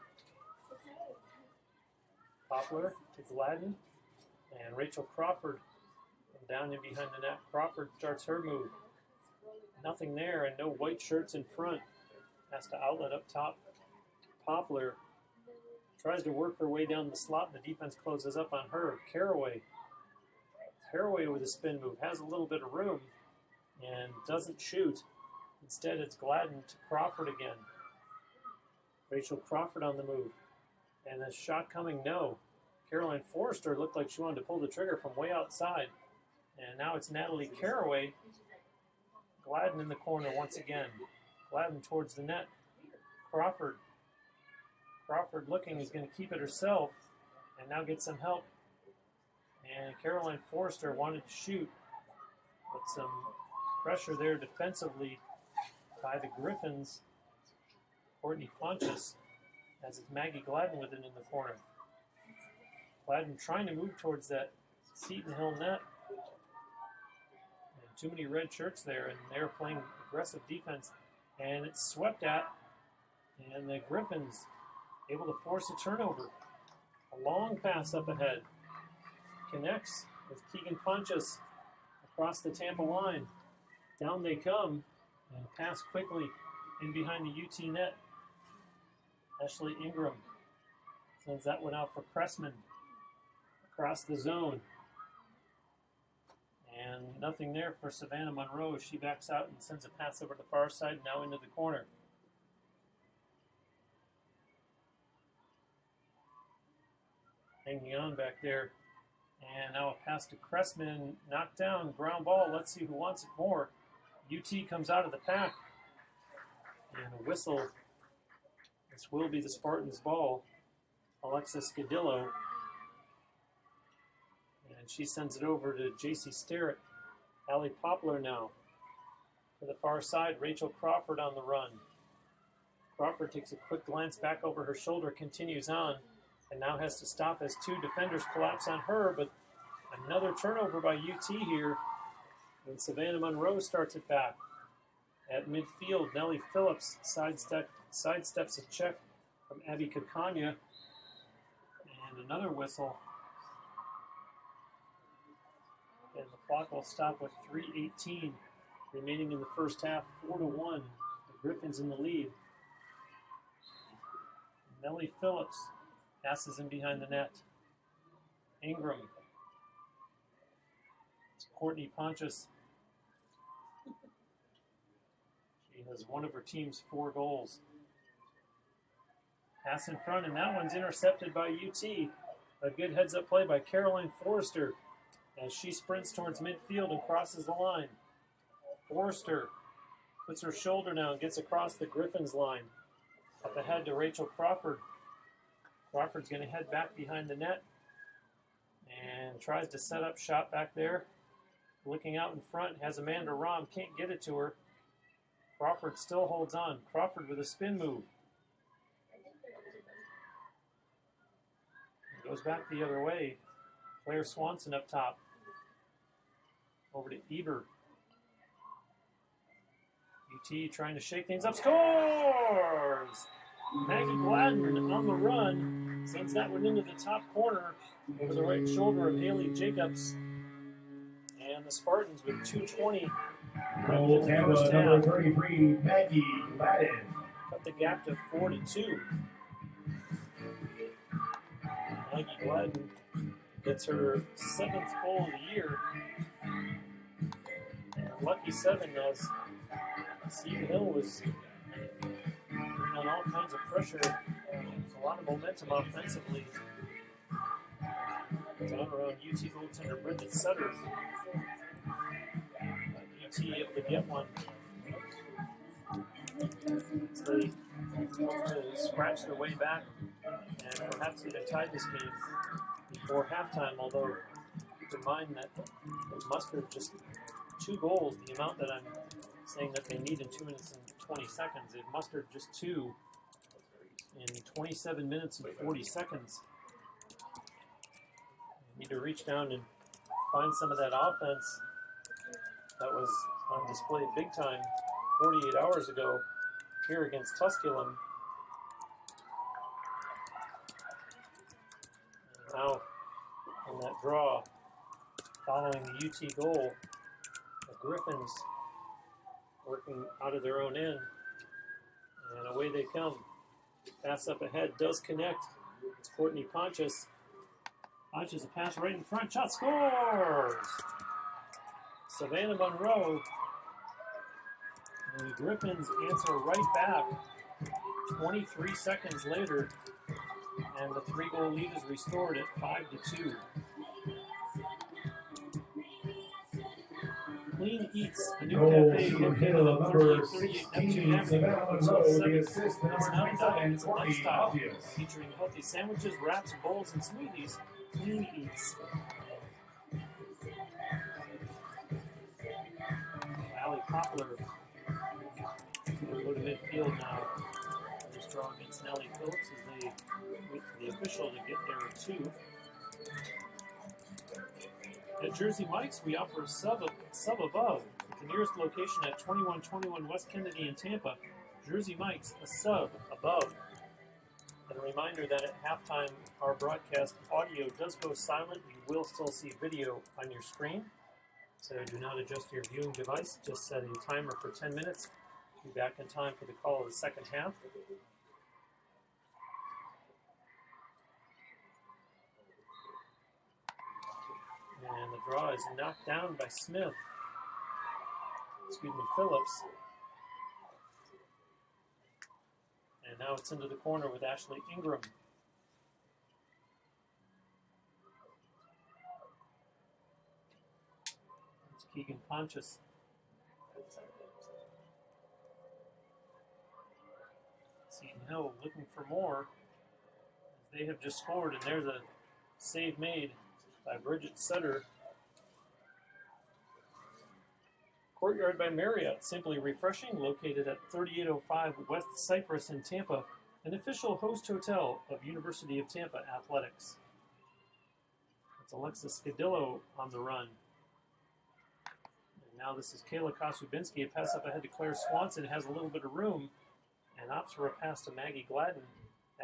Poplar to Gladden. And Rachel Crawford down in behind the net. Crawford starts her move. Nothing there and no white shirts in front. Has to outlet up top. Poplar tries to work her way down the slot and the defense closes up on her. Caraway with a spin move. Has a little bit of room and doesn't shoot. Instead it's Gladden to Crawford again. Rachel Crawford on the move. And the shot coming, no. Caroline Forster looked like she wanted to pull the trigger from way outside. And now it's Natalie Caraway. Gladden in the corner once again. Gladden towards the net. Crawford looking, is going to keep it herself and now get some help. And Caroline Forster wanted to shoot, but some pressure there defensively by the Griffins. Courtney Pontius, as it's Maggie Gladden with it in the corner. Gladden trying to move towards that Seton Hill net. And too many red shirts there, and they're playing aggressive defense. And it's swept at, and the Griffins able to force a turnover. A long pass up ahead. Connects with Keegan Pontius across the Tampa line. Down they come, and pass quickly in behind the UT net. Ashley Ingram sends that one out for Cressman across the zone. And nothing there for Savannah Monroe. She backs out and sends a pass over to the far side, now into the corner. Hanging on back there. And now a pass to Cressman, knocked down, ground ball. Let's see who wants it more. UT comes out of the pack. And a whistle. This will be the Spartans' ball. Alexis Scadillo. And she sends it over to J.C. Sterrett. Allie Poplar now. To the far side, Rachel Crawford on the run. Crawford takes a quick glance back over her shoulder, continues on, and now has to stop as two defenders collapse on her, but another turnover by UT here. And Savannah Monroe starts it back. At midfield, Nellie Phillips sidesteps a check from Abby Kakanya. And another whistle. And the clock will stop with 3:18 remaining in the first half, 4-1. The Griffins in the lead. Nellie Phillips passes in behind the net. Ingram. It's Courtney Pontius. She has one of her team's 4 goals. Pass in front, and that one's intercepted by UT. A good heads-up play by Caroline Forster as she sprints towards midfield and crosses the line. Forster puts her shoulder down, gets across the Griffins line. Up ahead to Rachel Crawford. Crawford's going to head back behind the net and tries to set up shot back there. Looking out in front, has Amanda Robb, can't get it to her. Crawford still holds on. Crawford with a spin move. Goes back the other way. Claire Swanson up top. Over to Eber. UT trying to shake things up. Scores! Maggie Gladden on the run. Sends that one into the top corner over the right shoulder of Haley Jacobs. And the Spartans with 2:20 left in the first half. Number 33, Maggie Gladden. Cut the gap to 4-2. Maggie Gladden gets her 7th goal of the year. lucky 7 as Seton Hill was putting on all kinds of pressure, a lot of momentum offensively. Down around UT goaltender Bridget Sutter. UT able to get one. So they hope to scratch their way back and perhaps even tie this game before halftime, although keep in mind that they mustered just 2 goals, the amount that I'm saying that they need in 2 minutes and 20 seconds. They've mustered just 2 in 27 minutes and 40 seconds. They need to reach down and find some of that offense that was on display big time 48 hours ago here against Tusculum. And now in that draw, following the UT goal, the Griffins working out of their own end, and away they come. Pass up ahead does connect. It's Courtney Pontius. Pontius a pass right in front. Shot scores! Savannah Monroe. And the Griffins answer right back 23 seconds later, and the 3-goal lead is restored at 5-2. Clean Eats, a new cafe located at 3838 Neptune Avenue. It's now diet, it's a lifestyle, featuring healthy sandwiches, wraps, bowls, and smoothies. Clean Eats. Allie Poplar will go to midfield now. This draw against Nellie Phillips as they wait for the official to get there too. At Jersey Mike's, we offer a sub above. At the nearest location at 2121 West Kennedy in Tampa, Jersey Mike's, a sub above. And a reminder that at halftime, our broadcast audio does go silent. You will still see video on your screen. So do not adjust your viewing device. Just set a timer for 10 minutes. Be back in time for the call of the second half. And the draw is knocked down by Phillips. And now it's into the corner with Ashley Ingram. It's Keegan Pontius. Seton Hill looking for more, as they have just scored, and there's a save made by Bridget Sutter. Courtyard by Marriott, simply refreshing, located at 3805 West Cypress in Tampa, an official host hotel of University of Tampa Athletics. It's Alexis Scadillo on the run. And now this is Kayla Kosubinski. A pass up ahead to Claire Swanson, has a little bit of room, and opts for a pass to Maggie Gladden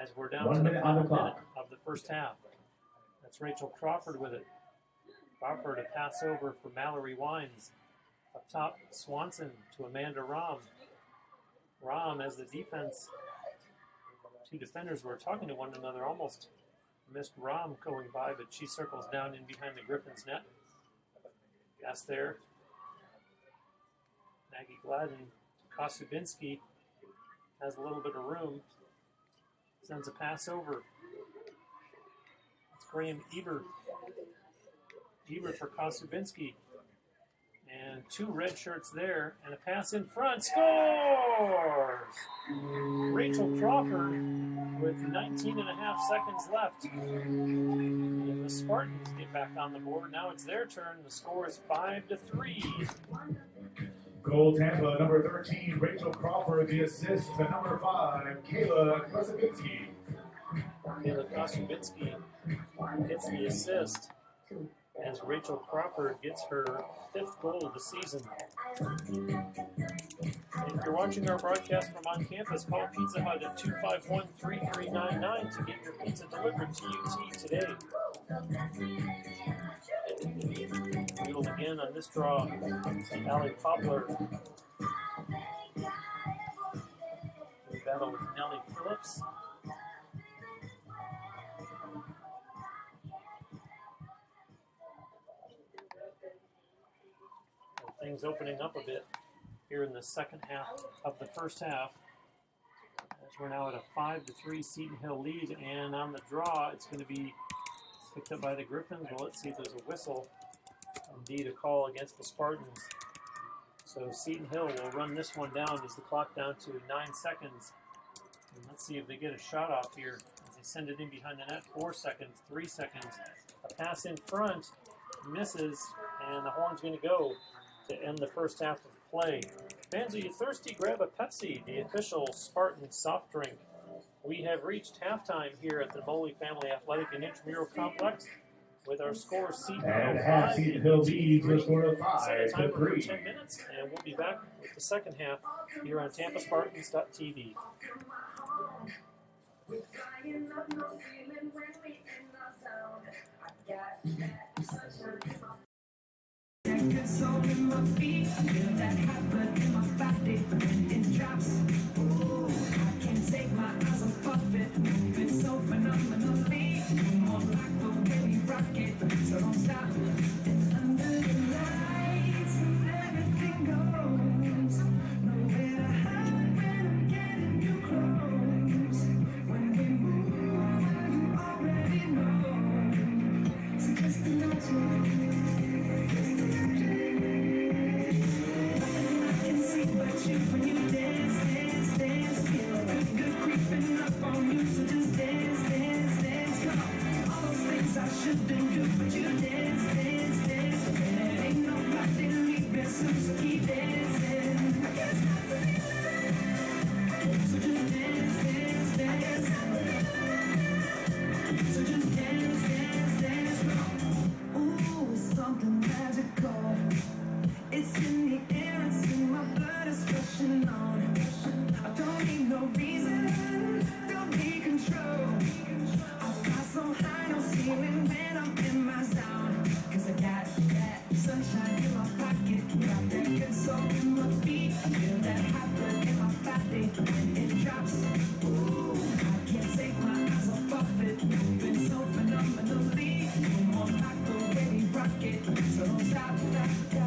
as we're down to the final minute of the first half. That's Rachel Crawford with it. Crawford, a pass over for Mallory Wines. Up top, Swanson to Amanda Robb. Robb, as the defense, 2 defenders were talking to one another, almost missed Robb going by, but she circles down in behind the Griffins net. Pass there. Maggie Gladden. Kosubinski has a little bit of room. Sends a pass over. It's Graham Eber. Eber for Kosubinski. And 2 red shirts there, and a pass in front. Scores! Rachel Crawford with 19 and a half seconds left. And the Spartans get back on the board. Now it's their turn. The score is 5-3. Goal Tampa, number 13, Rachel Crawford. The assist to number 5, Kayla Kosubinski. Kayla Kosubinski gets the assist as Rachel Crawford gets her 5th goal of the season. If you're watching our broadcast from on campus, call Pizza Hut at 251-3399 to get your pizza delivered to UT today. Field again on this draw, Allie Poplar. We battle with Nellie Phillips. things opening up a bit here in the second half of the first half. As we're now at a 5-3 Seton Hill lead, and on the draw, it's going to be picked up by the Griffins. Well, let's see if there's a whistle. Indeed, a call against the Spartans. So Seton Hill will run this one down as the clock down to 9 seconds. And let's see if they get a shot off here as they send it in behind the net. 4 seconds, 3 seconds. A pass in front, misses, and the horn's going to go to end the first half of play. Fans, are you thirsty? Grab a Pepsi, the official Spartan soft drink. We have reached halftime here at the Moley Family Athletic and Intramural Complex with our score Seton Hill 5. Seton Hill leads with a score of Set a timer for 5-3. 10 minutes, and we'll be back with the second half here on TampaSpartans.tv. Good soul in my feet, feel that hot blood in my body when it drops. Ooh, I can't take my eyes off of it, moving so phenomenally. More like the way we rock it, so don't stop. And under the lights, everything goes. Nowhere to hide when I'm getting you close. When we move, you already know. So just imagine. When you dance, dance, dance, feel good creeping up on you, so just dance, dance, dance, come on. All those things I shouldn't do, but you dance, dance, dance, and it ain't nobody leaving soon, so keep dancing. I can't stop the feeling, so just dance, dance, dance. So just dance, dance, dance, come on. Ooh, it's something magical. It's in the air, it's in my blood, it's rushing on. I don't need no reason, don't need control. I fly so high, no ceiling when I'm in my zone. Cause I got that sunshine in my pocket, got that good soul in my feet. I feel that hot blood in my body when it drops. Ooh, I can't take my eyes off of it, moving so phenomenally. No more like the way we rock it, so don't stop, stop, stop.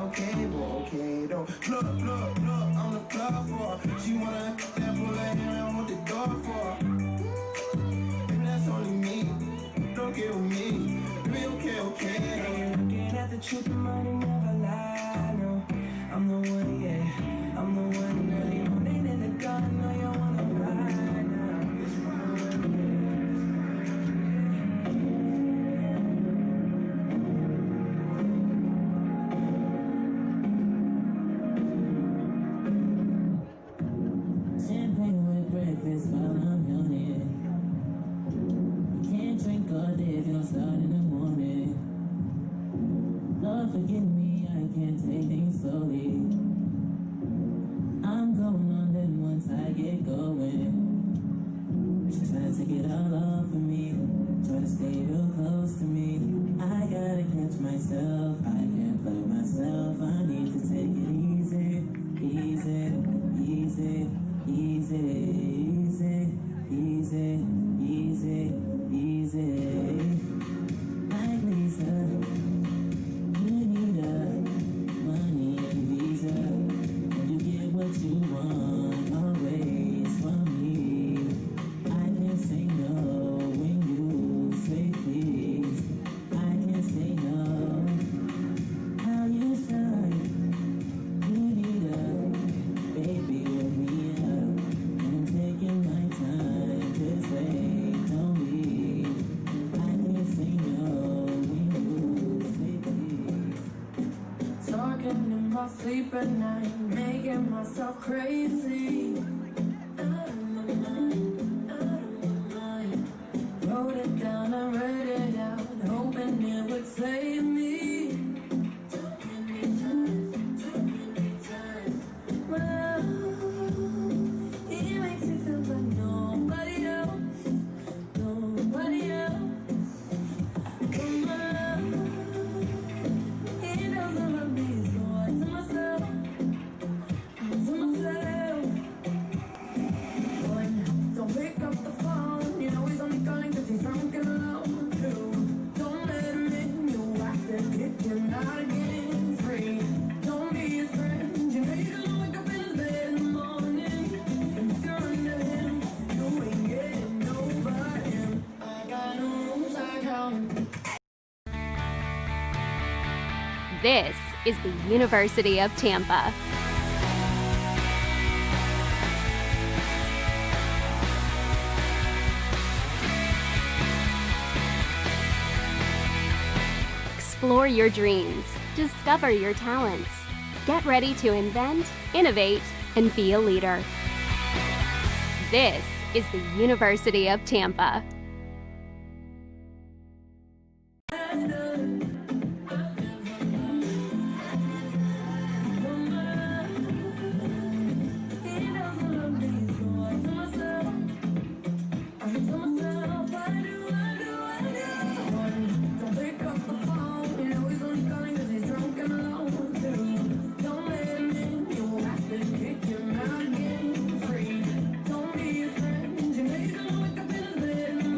okay, but okay, though. Look, I'm the club for her. She wanna that pull her hair and want the door for her. Maybe that's only me. Don't get with me. Maybe okay. Looking at the truth, the money never lie. No, I'm the one, yeah. I'm the one early morning in the dark. No, you wanna ride now. Champagne with breakfast while I'm yawning. Can't drink all day if you don't start in the morning. Lord, forgive me, I can't take things slowly. I'm going on then once I get going. She try to take it all off of me, try to stay real close to me. I gotta catch myself, I can't play myself. I need to take it easy, easy, easy, easy, easy, easy, easy. Like Lisa, you need a money and visa, and you get what you want always from me. I can say no when you say please. I can say no. How you shine? You need a baby with me up. I'm taking my time, just wait, don't leave. I can say no when you say please. Talking in my sleep at night, making myself crazy. Out of my mind, out of my mind. Wrote it down, I read it out, hoping it would save me. Too many times, too many times. My love, it makes me feel like nobody else, nobody else. But my love, it doesn't love me, so I to myself, Boy, don't pick up the phone, you know he's only calling 'cause he's drunk and alone too. Don't let him in, you have to kick him out again free. Don't be his friend, you know you're gonna wake up in his bed in the morning. And if you're under him, you ain't getting over him. I got no rules, I count him. This is the University of Tampa. Explore your dreams, discover your talents. Get ready to invent, innovate, and be a leader. This is the University of Tampa. Don't be a friend, you know you're gonna wake up in his bed in the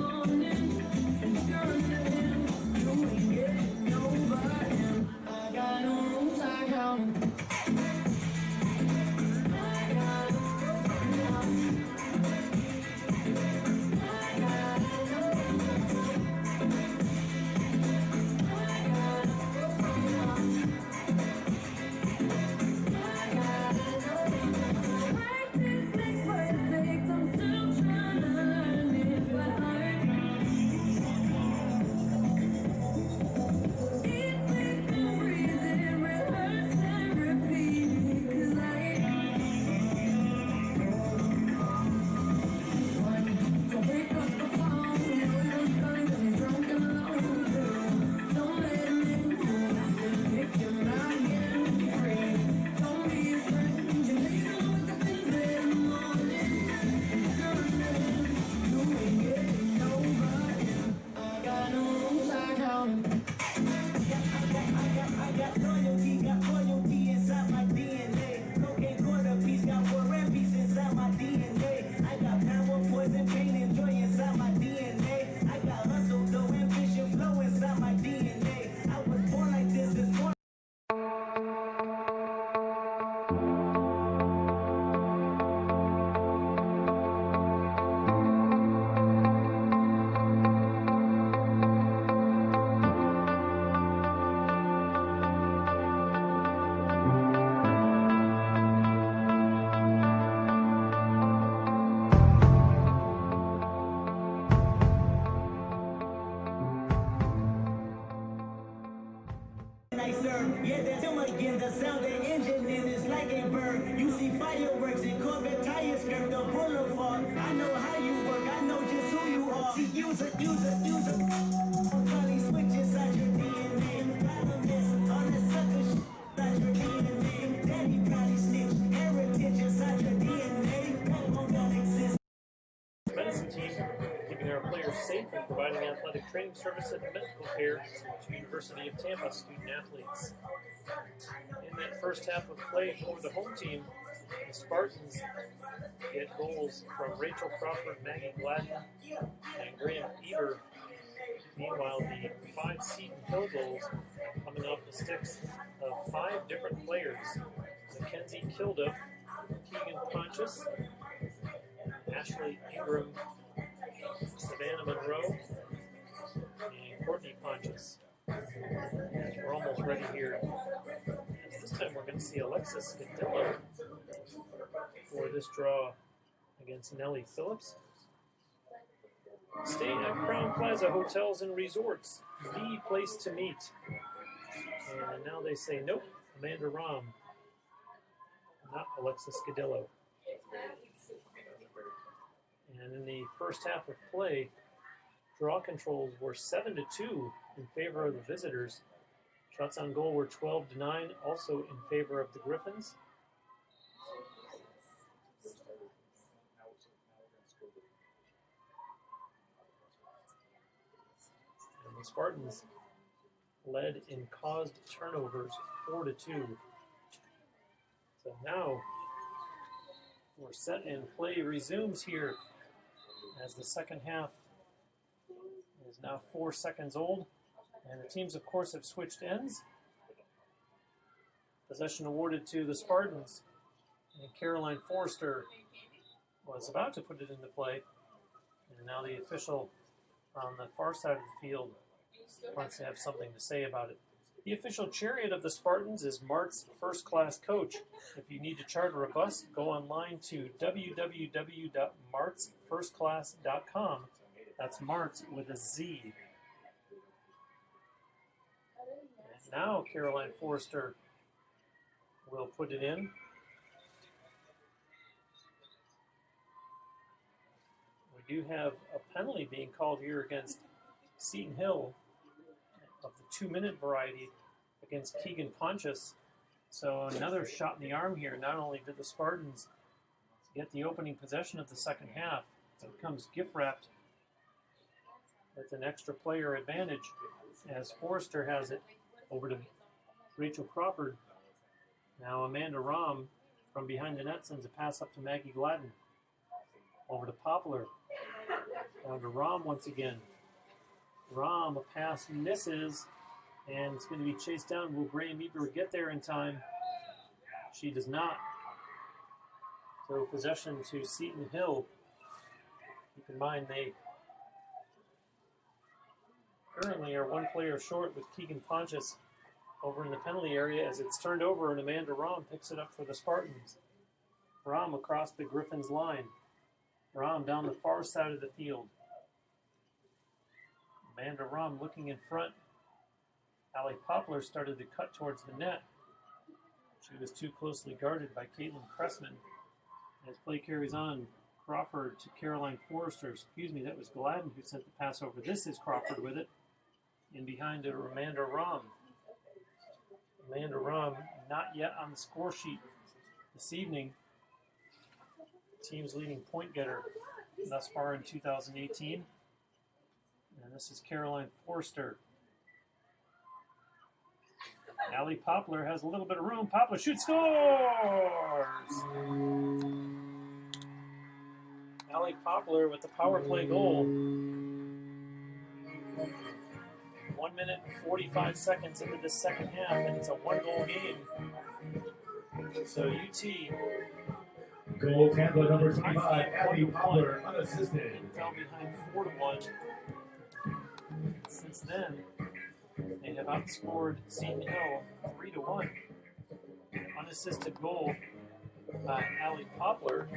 Medicine team, keeping our players safe and providing athletic training service and medical care to University of Tampa student-athletes. In that first half of play for the home team, the Spartans get goals from Rachel Crawford, Maggie Gladden, and Graham Eber. Meanwhile, the 5 Seton Hill goals coming off the sticks of 5 different players. Mackenzie Kilduff, Keegan Pontius, Ashley Ingram, Savannah Monroe, and Courtney Pontius. We're almost ready here. This time we're going to see Alexis Cadillo for this draw against Nellie Phillips. Stay at Crown Plaza Hotels and Resorts, the place to meet. And now they say, nope, Amanda Robb, not Alexis Cadillo. And in the first half of play, draw controls were 7-2 in favor of the visitors. Shots on goal were 12-9, also in favor of the Griffins. And the Spartans led in caused turnovers 4-2. So now we're set and play resumes here as the second half is now 4 seconds old. And the teams, of course, have switched ends. Possession awarded to the Spartans. And Caroline Forster was about to put it into play. And now the official on the far side of the field wants to have something to say about it. The official chariot of the Spartans is Mart's First Class Coach. If you need to charter a bus, go online to www.martsfirstclass.com. That's Mart's with a Z. And now Caroline Forster will put it in. We do have a penalty being called here against Seton Hill of the 2-minute variety against Keegan Pontius. So another shot in the arm here. Not only did the Spartans get the opening possession of the second half, it comes gift wrapped with an extra player advantage as Forster has it over to Rachel Crawford. Now Amanda Robb from behind the net sends a pass up to Maggie Gladden. Over to Poplar. Down to Robb once again. Robb, a pass misses, and it's going to be chased down. Will Graham Eber get there in time? She does not. So possession to Seton Hill. Keep in mind they currently are 1 player short with Keegan Pontius over in the penalty area as it's turned over and Amanda Robb picks it up for the Spartans. Robb across the Griffins line. Robb down the far side of the field. Amanda Robb looking in front. Allie Poplar started to cut towards the net. She was too closely guarded by Caitlin Cressman. As play carries on, Crawford to Caroline Forster. Excuse me, that was Gladden who sent the pass over. This is Crawford with it. In behind to Amanda Robb. Amanda Robb not yet on the score sheet this evening. Team's leading point getter thus far in 2018. And this is Caroline Forster. Allie Poplar has a little bit of room. Poplar shoots, scores! Allie Poplar with the power play goal. 1 minute and 45 seconds into the second half, and it's a 1-goal game. So UT Goal Tampa number 25, Allie Poplar, unassisted. Fell behind 4-1. Since then, they have outscored Seton Hill 3-1. Unassisted goal by Allie Poplar.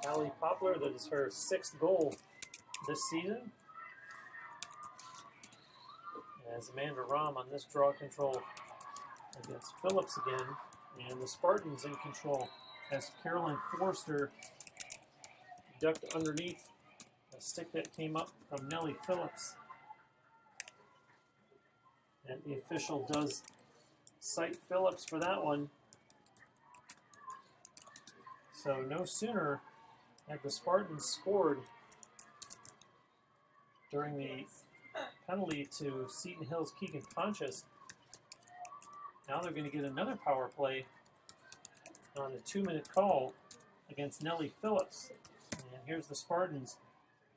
Allie Poplar, that is her 6th goal this season. as Amanda Robb on this draw control against Phillips again. And the Spartans in control as Caroline Forster ducked underneath a stick that came up from Nellie Phillips. And the official does cite Phillips for that one. So no sooner had the Spartans scored during the penalty to Seton Hill's Keegan Pontius. Now they're going to get another power play on a 2-minute call against Nellie Phillips. And here's the Spartans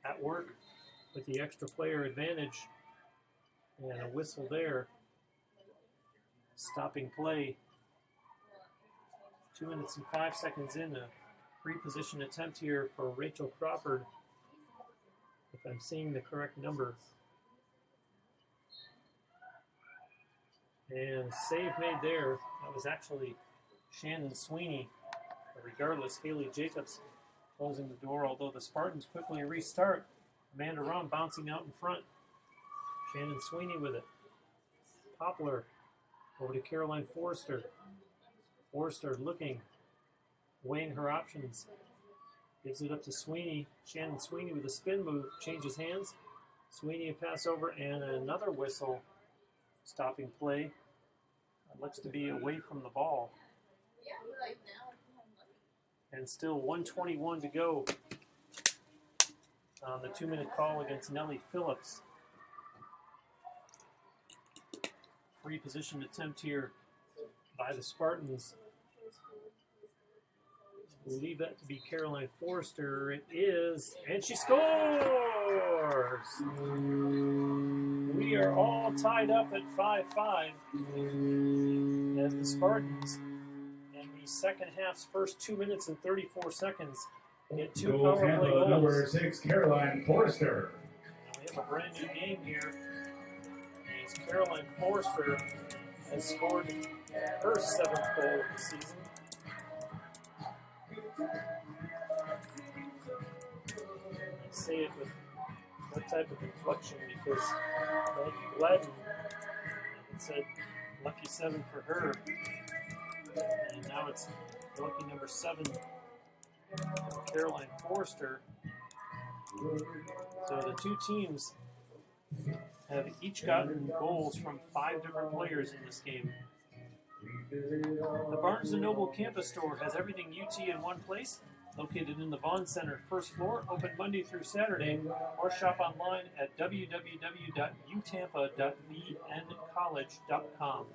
at work with the extra player advantage. And a whistle there. Stopping play. 2 minutes and 5 seconds in. A free position attempt here for Rachel Crawford, if I'm seeing the correct number. And save made there. That was actually Shannon Sweeney. But regardless, Haley Jacobs closing the door, although the Spartans quickly restart. Amanda Robb bouncing out in front. Shannon Sweeney with it. Poplar over to Caroline Forster. Forster looking, weighing her options. Gives it up to Sweeney. Shannon Sweeney with a spin move, changes hands. Sweeney a pass over and another whistle. Stopping play. It looks to be away from the ball. And still 1:21 to go on the 2-minute call against Nellie Phillips. Free position attempt here by the Spartans. We leave that to be Caroline Forster. It is, and she scores! We are all tied up at 5-5 as the Spartans in the second half's first 2 minutes and 34 seconds get 2 power play goals. Number 6, Caroline Forster. Now we have a brand new game here. As Caroline Forster has scored her 7th goal of the season. I say it with that type of inflection because Maggie Gladden had said lucky 7 for her, and now it's lucky number 7 for Caroline Forster. So the two teams have each gotten goals from 5 different players in this game. The Barnes & Noble campus store has everything UT in one place. Located in the Vaughn Center, first floor, open Monday through Saturday, or shop online at www.utampa.bncollege.com.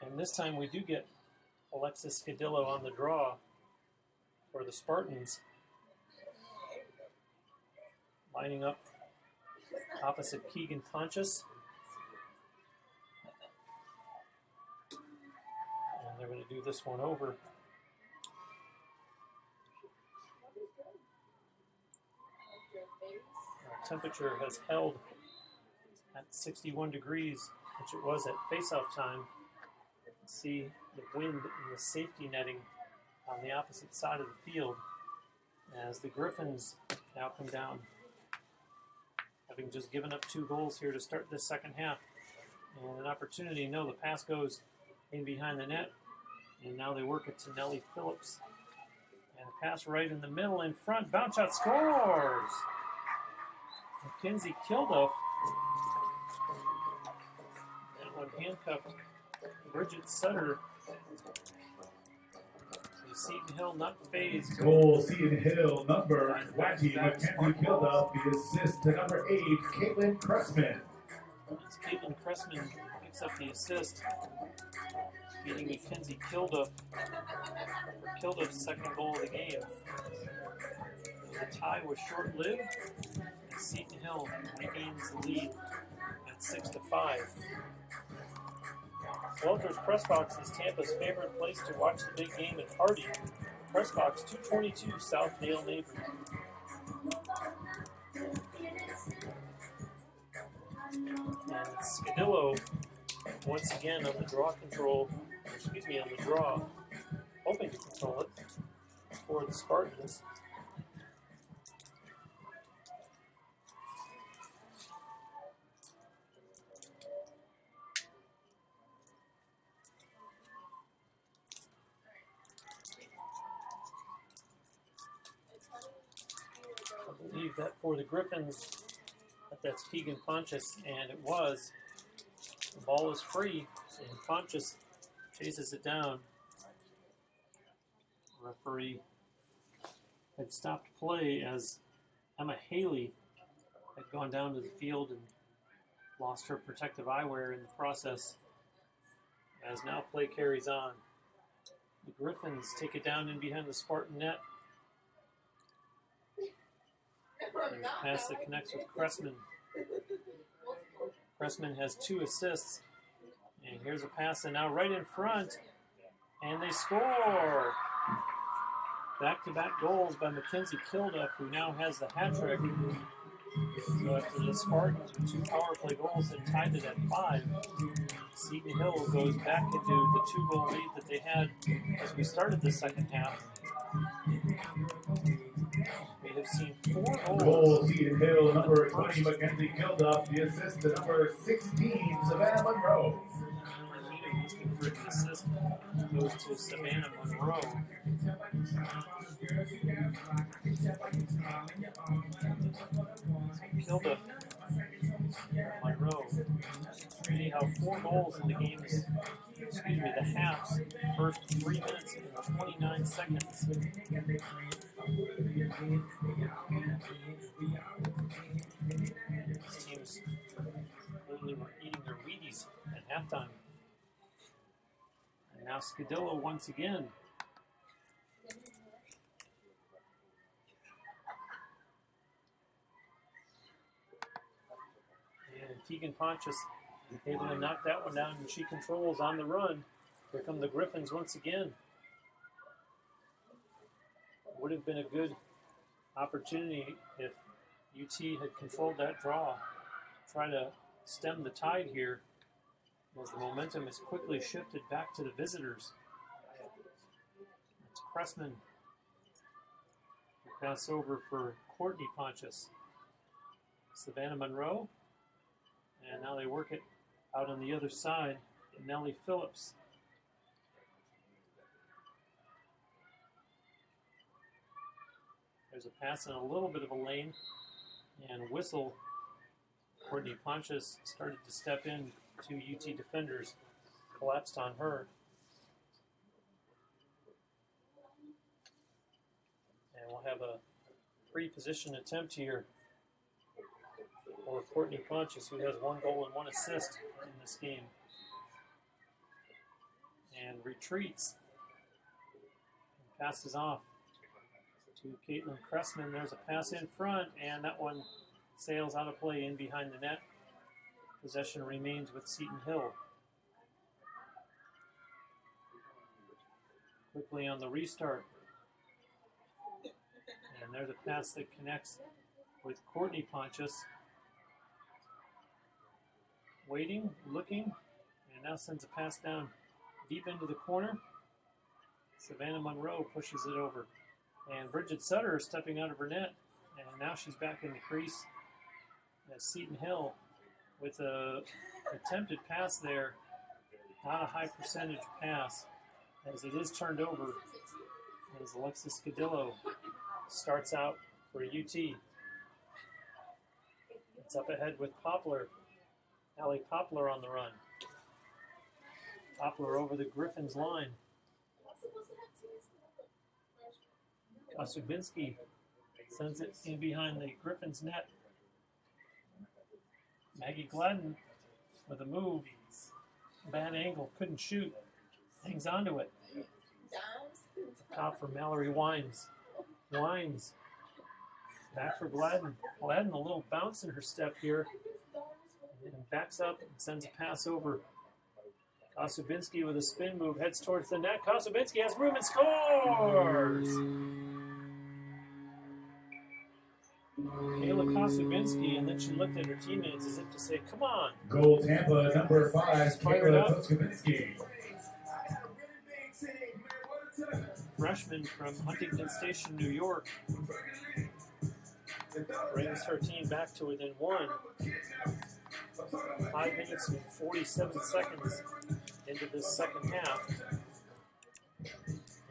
And this time we do get Alexis Scadillo on the draw for the Spartans. Lining up opposite Keegan Pontius. And they're going to do this one over. Our temperature has held at 61 degrees, which it was at face-off time. See the wind and the safety netting on the opposite side of the field as the Griffins now come down, having just given up 2 goals here to start this second half. And an opportunity, no, the pass goes in behind the net, and now they work it to Nellie Phillips. And a pass right in the middle in front, bounce shot, scores! Mackenzie Kilduff. That one handcuffed Bridget Sutter. Seton Hill not phased. Goal, Seton Hill, number 20, Mackenzie Kilduff. The assist to number 8, Caitlin Cressman. As Caitlin Cressman picks up the assist, beating Mackenzie Kilduff for Kilduff's 2nd goal of the game. The tie was short-lived, and Seton Hill regains the lead at 6-5. Walters Press Box is Tampa's favorite place to watch the big game at Hardy. Press Box 222 South Dale Neighbor. And Scadillo once again on the draw control, on the draw. hoping to control it for the Spartans. I believe that for the Griffins, that's Keegan Pontius, and it was. The ball is free, and Pontius chases it down. The referee had stopped play as Emma Haley had gone down to the field and lost her protective eyewear in the process. As now play carries on. The Griffins take it down in behind the Spartan net. There's a pass that connects with Cressman. Cressman has 2 assists. And here's a pass, and now right in front. And they score! Back-to-back goals by Mackenzie Kilduff, who now has the hat trick. So after the Spartans with 2 power play goals and tied it at 5, Seton Hill goes back into the 2-goal lead that they had as we started the second half. We have seen 4 goals. Goal, Seton Hill, number 20, Mackenzie Kilduff. The assist to number 16, Savannah Monroe. Looking for an assist goes to Savannah Monroe. Kilduff, Monroe. See how 4 goals in the game's, the half's first 3 minutes and 29 seconds. These teams literally were eating their Wheaties at halftime. And now Scadillo once again. And Keegan Pontius able to knock that one down, and she controls on the run. Here come the Griffins once again. Would have been a good opportunity if UT had controlled that draw. Try to stem the tide here as the momentum is quickly shifted back to the visitors. It's Cressman. Pass over for Courtney Pontius. Savannah Monroe. And now they work it out on the other side. Nellie Phillips. There's a pass in a little bit of a lane, and whistle. Courtney Pontius started to step in to UT defenders, collapsed on her. And we'll have a free-position attempt here for Courtney Pontius, who has 1 goal and 1 assist in this game. And retreats. And passes off to Caitlin Cressman. There's a pass in front, and that one sails out of play in behind the net. Possession remains with Seton Hill. Quickly on the restart. And there's a pass that connects with Courtney Pontius. Waiting, looking, and now sends a pass down deep into the corner. Savannah Monroe pushes it over. And Bridget Sutter is stepping out of her net, and now she's back in the crease. As Seton Hill with a attempted pass there, not a high percentage pass, as it is turned over as Alexis Scadillo starts out for UT. It's up ahead with Poplar. Allie Poplar on the run. Poplar over the Griffins line. Kosubinski sends it in behind the Griffins net. Maggie Gladden with a move. Bad angle, couldn't shoot. Hangs onto it. Top for Mallory Wines. Wines. Back for Gladden. Gladden a little bounce in her step here. And backs up and sends a pass over. Kosubinski with a spin move, heads towards the net. Kosubinski has room and scores! Kayla Kosubinski, and then she looked at her teammates as if to say, come on. Goal Tampa, number 5, Kayla Kosubinski. freshman from Huntington Station, New York, brings her team back to within one. 5 minutes and 47 seconds into this second half.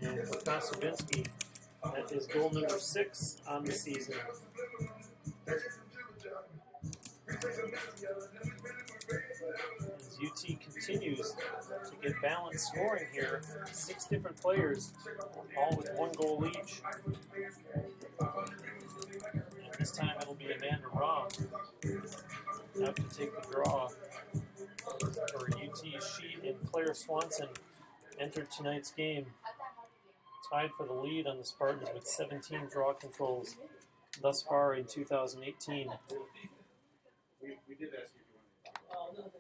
And for Kossovinsky, that is goal number 6 on the season. As UT continues to get balanced scoring here, 6 different players, all with 1 goal each. And this time it'll be Amanda Robb out to take the draw for UT. She and Claire Swanson entered tonight's game tied for the lead on the Spartans with 17 draw controls thus far in 2018. We did ask you if you wanted.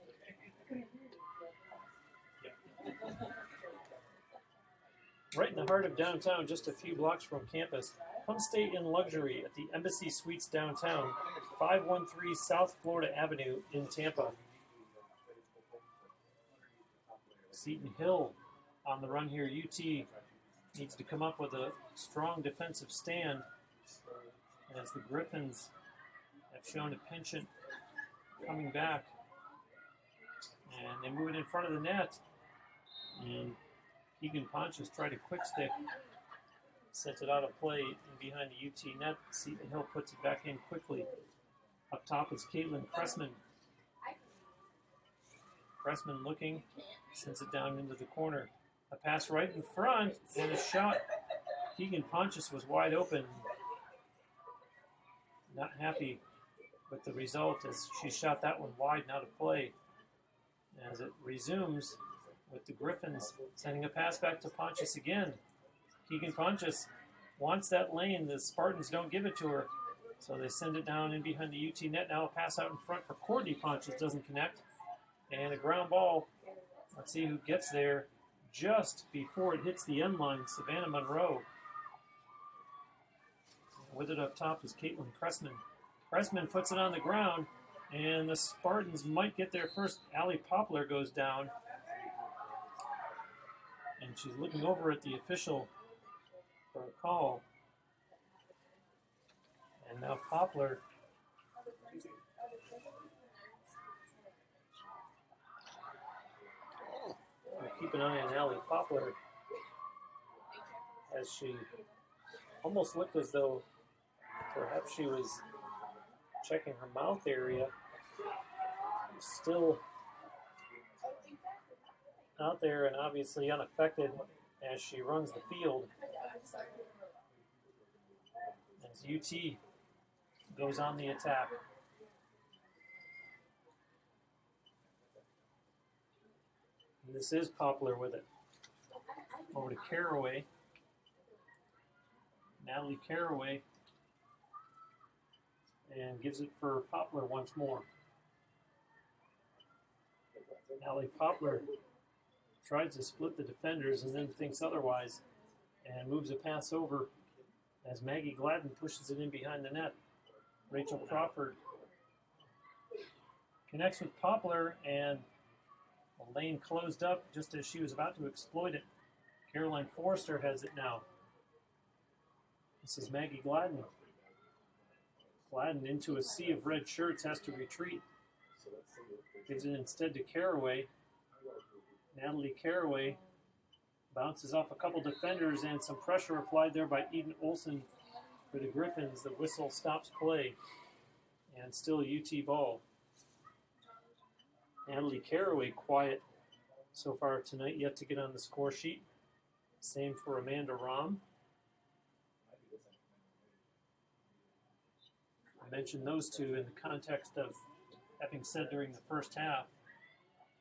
Right in the heart of downtown, just a few blocks from campus, come stay in luxury at the Embassy Suites downtown, 513 South Florida Avenue in Tampa. Seton Hill on the run here. UT needs to come up with a strong defensive stand as the Griffins have shown a penchant coming back. And they move it in front of the net. And Keegan Pontius tried a quick stick, sent it out of play and behind the UT net. Seton Hill puts it back in quickly. Up top is Caitlin Cressman. Cressman looking, sends it down into the corner. A pass right in front and a shot. Keegan Pontius was wide open. Not happy with the result as she shot that one wide and out of play. As it resumes with the Griffins sending a pass back to Pontius again. Keegan Pontius wants that lane. The Spartans don't give it to her. So they send it down in behind the UT net. Now a pass out in front for Courtney Pontius, doesn't connect. And a ground ball. Let's see who gets there just before it hits the end line. Savannah Monroe. With it up top is Caitlin Cressman. Cressman puts it on the ground, and the Spartans might get there first. Allie Poplar goes down. And she's looking over at the official for a call. And now Poplar we'll keep an eye on Allie Poplar as she almost looked as though perhaps she was checking her mouth area. Still out there and obviously unaffected as she runs the field. As UT goes on the attack. And this is Poplar with it. Over to Caraway. Natalie Caraway. And gives it for Poplar once more. Natalie Poplar tries to split the defenders and then thinks otherwise and moves a pass over as Maggie Gladden pushes it in behind the net. Rachel Crawford connects with Poplar and the lane closed up just as she was about to exploit it. Caroline Forster has it now. This is Maggie Gladden. Gladden into a sea of red shirts has to retreat. Gives it instead to Caraway. Natalie Caraway bounces off a couple defenders and some pressure applied there by Eden Olsen for the Griffins. The whistle stops play and still UT ball. Natalie Caraway quiet so far tonight, yet to get on the score sheet. Same for Amanda Robb. I mentioned those two in the context of having said during the first half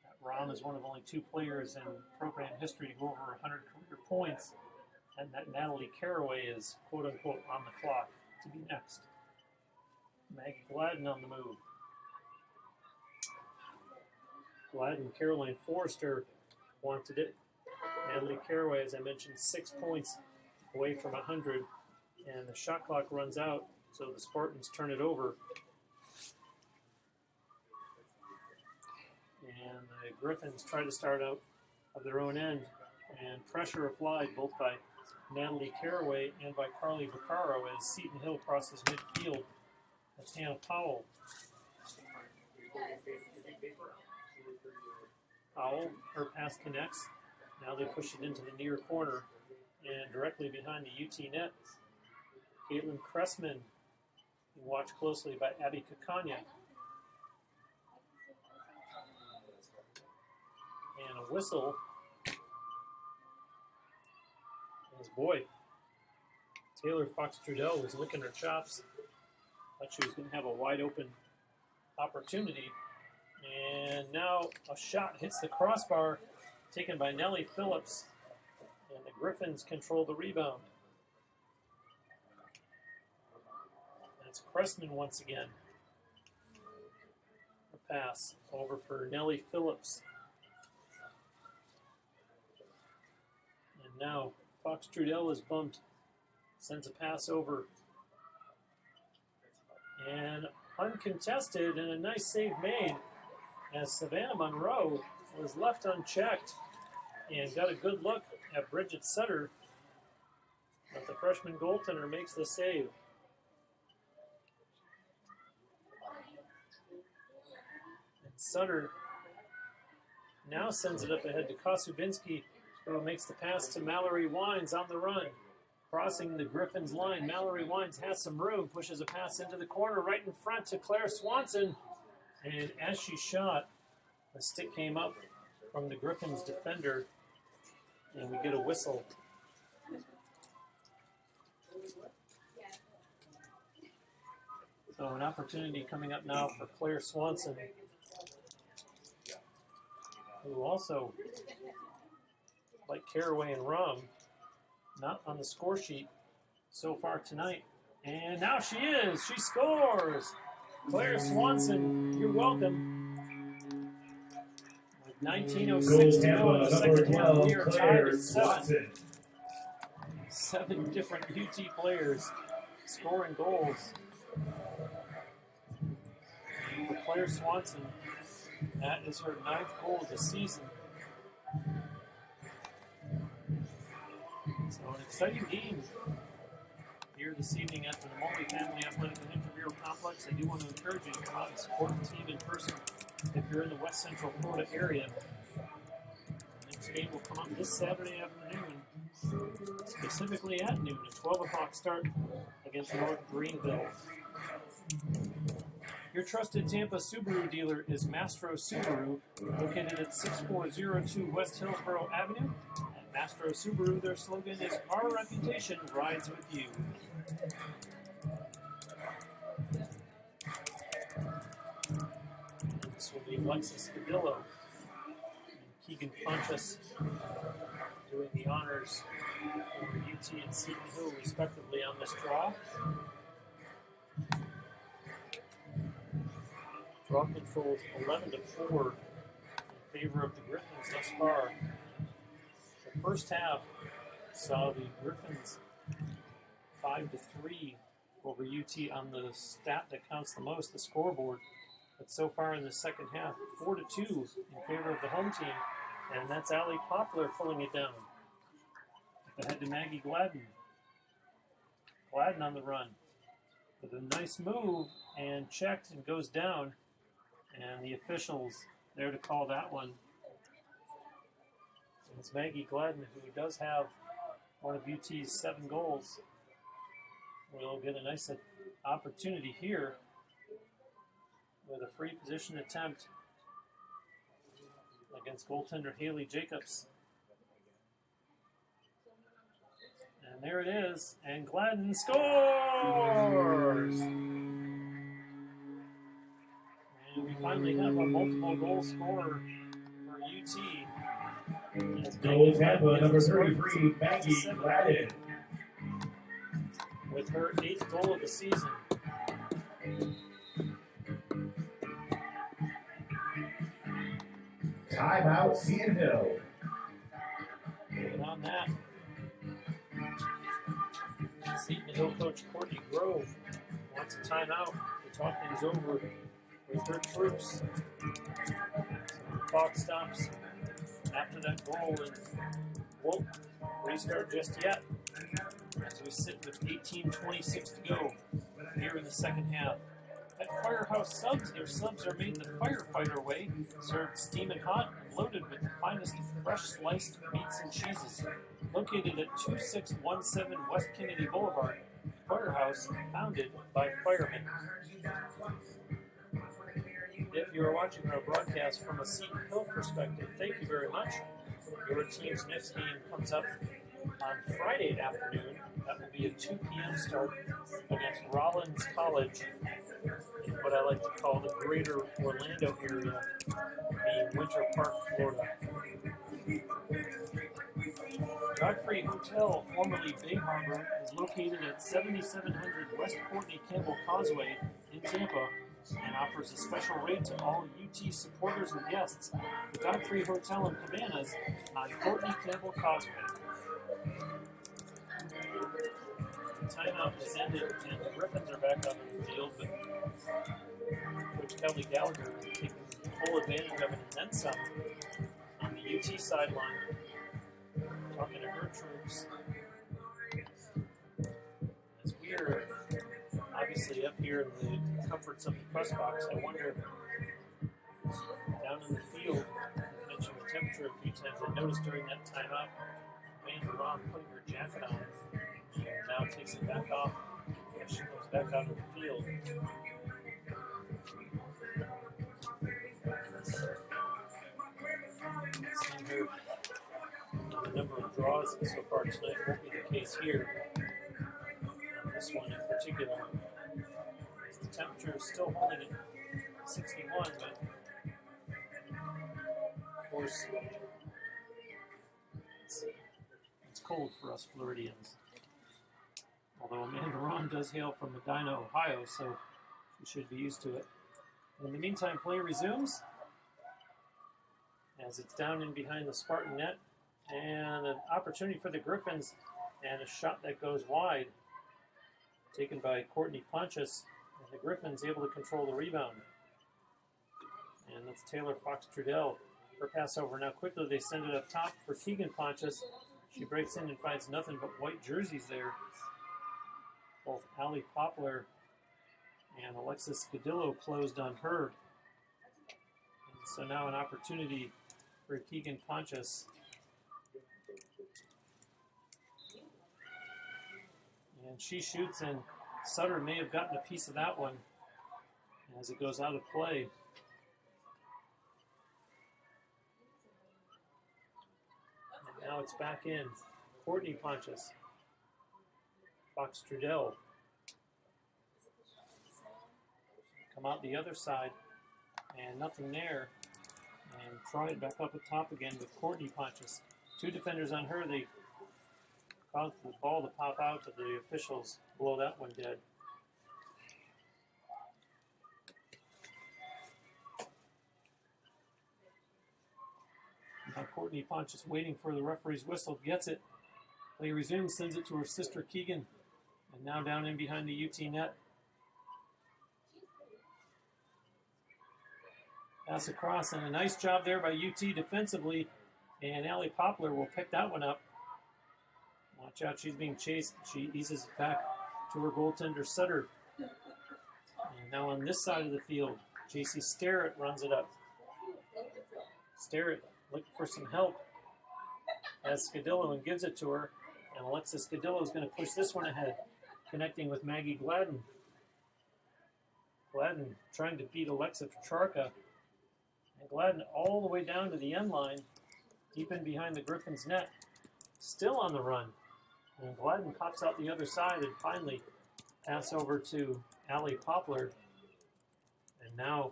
that Robb is one of only 2 players in program history to go over 100 career points, and that Natalie Caraway is quote-unquote on the clock to be next. Maggie Gladden on the move. Gladden, Caroline Forster wanted it. Natalie Caraway, as I mentioned, 6 points away from 100, and the shot clock runs out, so the Spartans turn it over. And the Griffins try to start out of their own end. And pressure applied both by Natalie Caraway and by Carly Vaccaro as Seton Hill crosses midfield. That's Hannah Powell. Powell, her pass connects. Now they push it into the near corner and directly behind the UT net. Caitlin Cressman, watched closely by Abby Kakanya. And a whistle. As boy, Taylor Fox-Trudell was licking her chops. Thought she was going to have a wide open opportunity. And now a shot hits the crossbar, taken by Nellie Phillips. And the Griffins control the rebound. That's Cressman once again. A pass over for Nellie Phillips. And now Fox-Trudell is bumped, sends a pass over. And uncontested and a nice save made as Savannah Monroe was left unchecked and got a good look at Bridget Sutter. But the freshman goaltender makes the save. And Sutter now sends it up ahead to Kosubinski, who makes the pass to Mallory Wines on the run. Crossing the Griffins line, Mallory Wines has some room, pushes a pass into the corner right in front to Claire Swanson. And as she shot, a stick came up from the Griffins defender, and we get a whistle. So an opportunity coming up now for Claire Swanson, who also, like Caraway and Robb, not on the score sheet so far tonight. And now she is. She scores. Claire Swanson, you're welcome. With 19:06 to go in the second half, we are tied at 7. 7 different UT players scoring goals. For Claire Swanson, that is her 9th goal of the season. So an exciting game here this evening at the Multifamily Athletic and Intramural Complex. I do want to encourage you to come out and support the team in person if you're in the West Central Florida area. And today will come up this Saturday afternoon, specifically at noon, a 12 o'clock start against North Greenville. Your trusted Tampa Subaru dealer is Mastro Subaru, located at 6402 West Hillsborough Avenue. At Mastro Subaru, their slogan is "Our reputation rides with you." This will be Alexis Cadillo and Keegan Pontius doing the honors for UT and Seton Hill, respectively, on this draw. Draw controls 11-4 in favor of the Griffins thus far. The first half saw the Griffins 5-3 over UT on the stat that counts the most, the scoreboard. But so far in the second half, 4-2 in favor of the home team, and that's Allie Poplar pulling it down. Ahead to Maggie Gladden. Gladden on the run with a nice move and checked and goes down. And the officials there to call that one. And it's Maggie Gladden, who does have one of UT's 7 goals. We'll get a nice opportunity here with a free position attempt against goaltender Haley Jacobs. And there it is, and Gladden scores! And we finally have a multiple goal scorer for UT. Goal Tampa, number 33, Maggie Gladden. With her 8th goal of the season. Timeout, Seton Hill. And on that, Seton Hill coach Courtney Grove wants a timeout to talk things over with her troops. So the clock stops after that goal, and won't restart just yet as we sit with 18:26 to go here in the second half. At Firehouse Subs, their subs are made the firefighter way, served steaming hot and loaded with the finest fresh sliced meats and cheeses. Located at 2617 West Kennedy Boulevard, Firehouse, founded by firemen. If you are watching our broadcast from a Seton Hill perspective, thank you very much. Your team's next game comes up on Friday afternoon. That will be a 2 p.m. start against Rollins College in what I like to call the greater Orlando area, being Winter Park, Florida. Godfrey Hotel, formerly Bay Harbor, is located at 7700 West Courtney Campbell Causeway in Tampa and offers a special rate to all UT supporters and guests. The Godfrey Hotel and Cabanas on Courtney Campbell Causeway. The timeout has ended and the Griffins are back out on the field, but Coach Kelly Gallagher is taking full advantage of it and then some on the UT sideline. Talking to her troops. As we are obviously up here in the comforts of the press box, I wonder, down in the field, I mentioned the temperature a few times. I noticed during that timeout, Robb putting her jacket on and now takes it back off as she goes back out of the field. Seeing her, the number of draws so far tonight won't be the case here. This one in particular. The temperature is still holding at 61, but of course it's cold for us Floridians. Although Amanda Ron does hail from Medina, Ohio, so she should be used to it. In the meantime, play resumes as it's down in behind the Spartan net, and an opportunity for the Griffins, and a shot that goes wide, taken by Courtney Pontius, and the Griffins able to control the rebound. And that's Taylor Fox-Trudell. Her pass over. Now quickly they send it up top for Keegan Pontius. She breaks in and finds nothing but white jerseys there. Both Allie Poplar and Alexis Cadillo closed on her. And so now an opportunity for Keegan Pontius. And she shoots, and Sutter may have gotten a piece of that one as it goes out of play. And now it's back in. Courtney Pontius. Fox-Trudell. Come out the other side, and nothing there. And try it back up at top again with Courtney Pontius. Two defenders on her. They caused the ball to pop out, but the officials blow that one dead. Now Courtney Pontius waiting for the referee's whistle, gets it. Play resumes, sends it to her sister Keegan, and now down in behind the UT net. Pass across, and a nice job there by UT defensively, and Allie Poplar will pick that one up. Watch out, she's being chased. She eases it back to her goaltender, Sutter. And now on this side of the field, JC Sterrett runs it up. Sterrett looking for some help. Has Scadillo and gives it to her. And Alexis Scadillo is going to push this one ahead, connecting with Maggie Gladden. Gladden trying to beat Alexa Petrarca. And Gladden all the way down to the end line, deep in behind the Griffins net. Still on the run. And Gladden pops out the other side and finally pass over to Allie Poplar. And now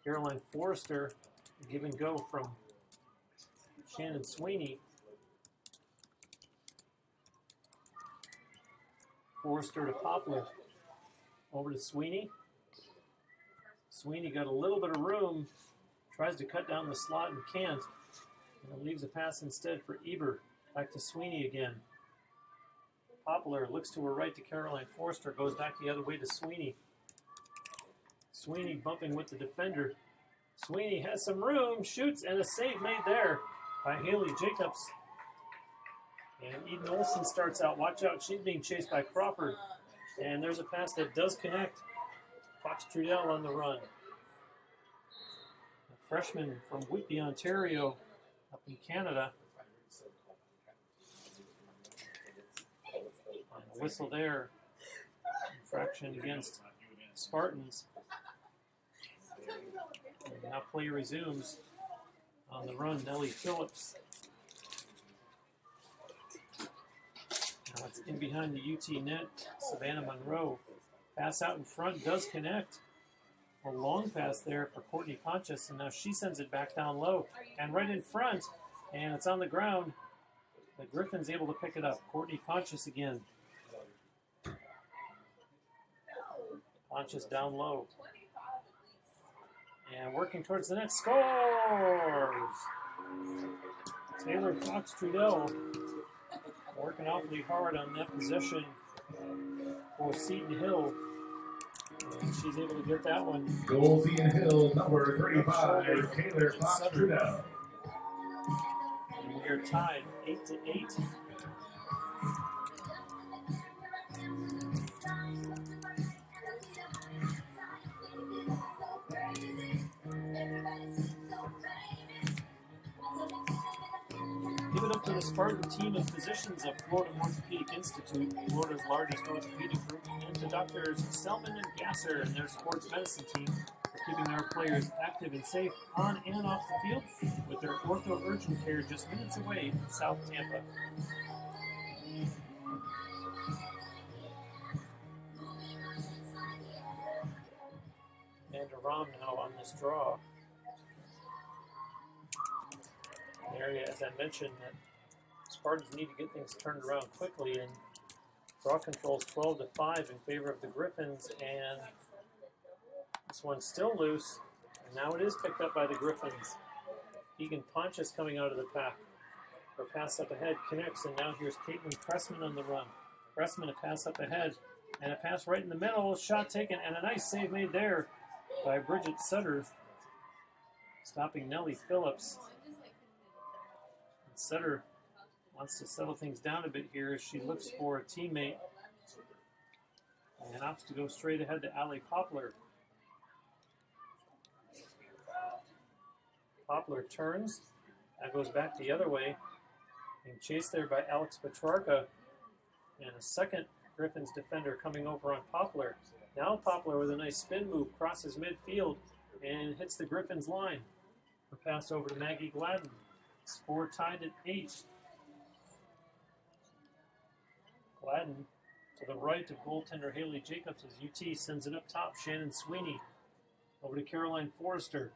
Caroline Forster, give and go from Shannon Sweeney. Forster to Poplar. Over to Sweeney. Sweeney got a little bit of room. Tries to cut down the slot and can't. And leaves a pass instead for Eber. Back to Sweeney again. Poplar looks to her right to Caroline Forster. Goes back the other way to Sweeney. Sweeney bumping with the defender. Sweeney has some room. Shoots and a save made there. by Haley Jacobs. And Eden Olsen starts out. Watch out, she's being chased by Crawford. And there's a pass that does connect. Fox Trudell on the run. A freshman from Whitby, Ontario, up in Canada. And a whistle there. Infraction against Spartans. And now play resumes. On the run, Nellie Phillips. Now it's in behind the UT net. Savannah Monroe. Pass out in front does connect. A long pass there for Courtney Pontius, and now she sends it back down low. And right in front, and it's on the ground. The Griffins able to pick it up. Courtney Pontius again. Pontius down low. And working towards the net, scores! Taylor Fox Trudell working awfully hard on that possession for Seton Hill. And she's able to get that one. Goal Seton Hill, number 35, Taylor Fox Trudell. And we are tied 8-8. Give it up to the Spartan team of physicians of Florida Orthopedic Institute, Florida's largest orthopedic group, and to Doctors Selman and Gasser and their sports medicine team for keeping our players active and safe on and off the field with their ortho urgent care just minutes away in South Tampa. And Robb now on this draw. Area, as I mentioned, that Spartans need to get things turned around quickly, and draw controls 12-5 in favor of the Griffins, and this one's still loose, and now it is picked up by the Griffins. Keegan Pontius coming out of the pack. Her pass up ahead connects, and now here's Caitlin Pressman on the run. Pressman a pass up ahead, and a pass right in the middle, shot taken, and a nice save made there by Bridget Sutter, stopping Nellie Phillips. Sutter wants to settle things down a bit here as she looks for a teammate and opts to go straight ahead to Allie Poplar. Poplar turns, now goes back the other way, and chased there by Alex Petrarca, and a second Griffins defender coming over on Poplar. Now Poplar with a nice spin move crosses midfield and hits the Griffins line. A pass over to Maggie Gladden. Score tied at 8. Gladden to the right of goaltender Haley Jacobs as UT sends it up top. Shannon Sweeney over to Caroline Forster.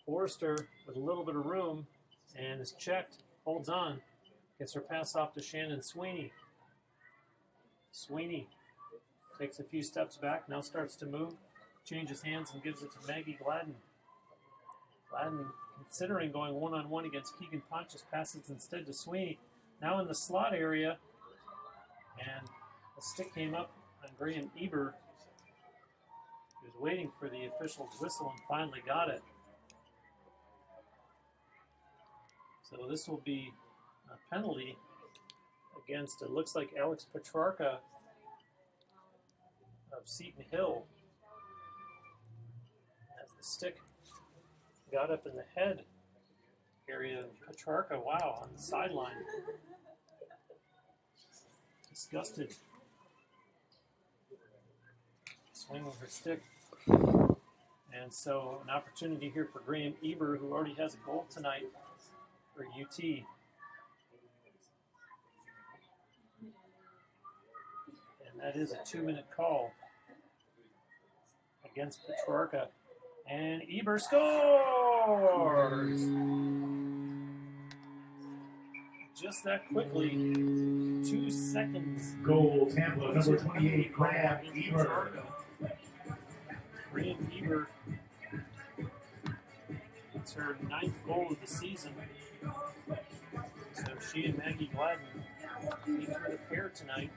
Forster with a little bit of room and is checked, holds on, gets her pass off to Shannon Sweeney. Sweeney takes a few steps back, now starts to move, changes hands and gives it to Maggie Gladden. Gladden considering going one-on-one against Keegan Pontius, passes instead to Sweeney. Now in the slot area, and a stick came up on Graham Eber. He was waiting for the official's whistle and finally got it. So this will be a penalty against, it looks like Alex Petrarca of Seton Hill, as the stick got up in the head area of Petrarca. Wow, on the sideline. Disgusted. Swinging her stick. And so an opportunity here for Graham Eber, who already has a goal tonight for UT. And that is a 2-minute call against Petrarca. And Eber scores! Just that quickly, 2 seconds. Goal Tampa, number 28, Graham Eber. Graham Eber gets her 9th goal of the season. So she and Maggie Gladden each with a pair tonight.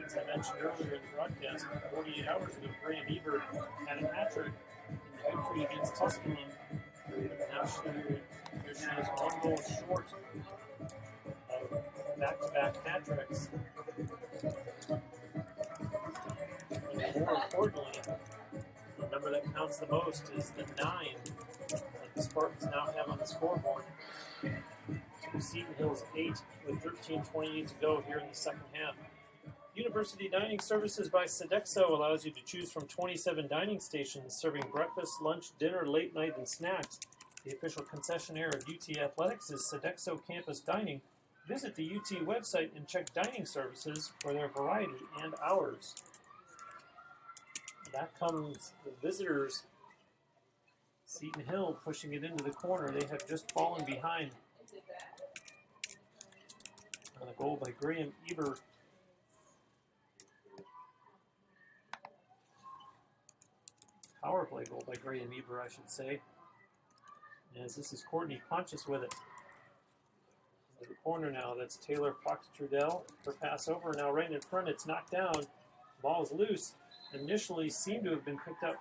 As I mentioned earlier in the broadcast, 48 hours ago, Graham Eber had a hat trick in the victory against Tusculum. Now she back-to-back hat tricks. And more importantly, the number that counts the most is the 9 that the Spartans now have on the scoreboard. Seton Hill's 8 with 13:28 to go here in the second half. University Dining Services by Sodexo allows you to choose from 27 dining stations serving breakfast, lunch, dinner, late night, and snacks. The official concessionaire of UT Athletics is Sodexo Campus Dining. Visit the UT website and check dining services for their variety and hours. Back comes the visitors. Seton Hill pushing it into the corner. They have just fallen behind on a goal by Graham Eber. Power play goal by Graham Eber, I should say. As this is Courtney Pontius with it. Into the corner now, that's Taylor Fox-Trudell. Her pass over, now right in front, it's knocked down. Ball's loose. Initially seemed to have been picked up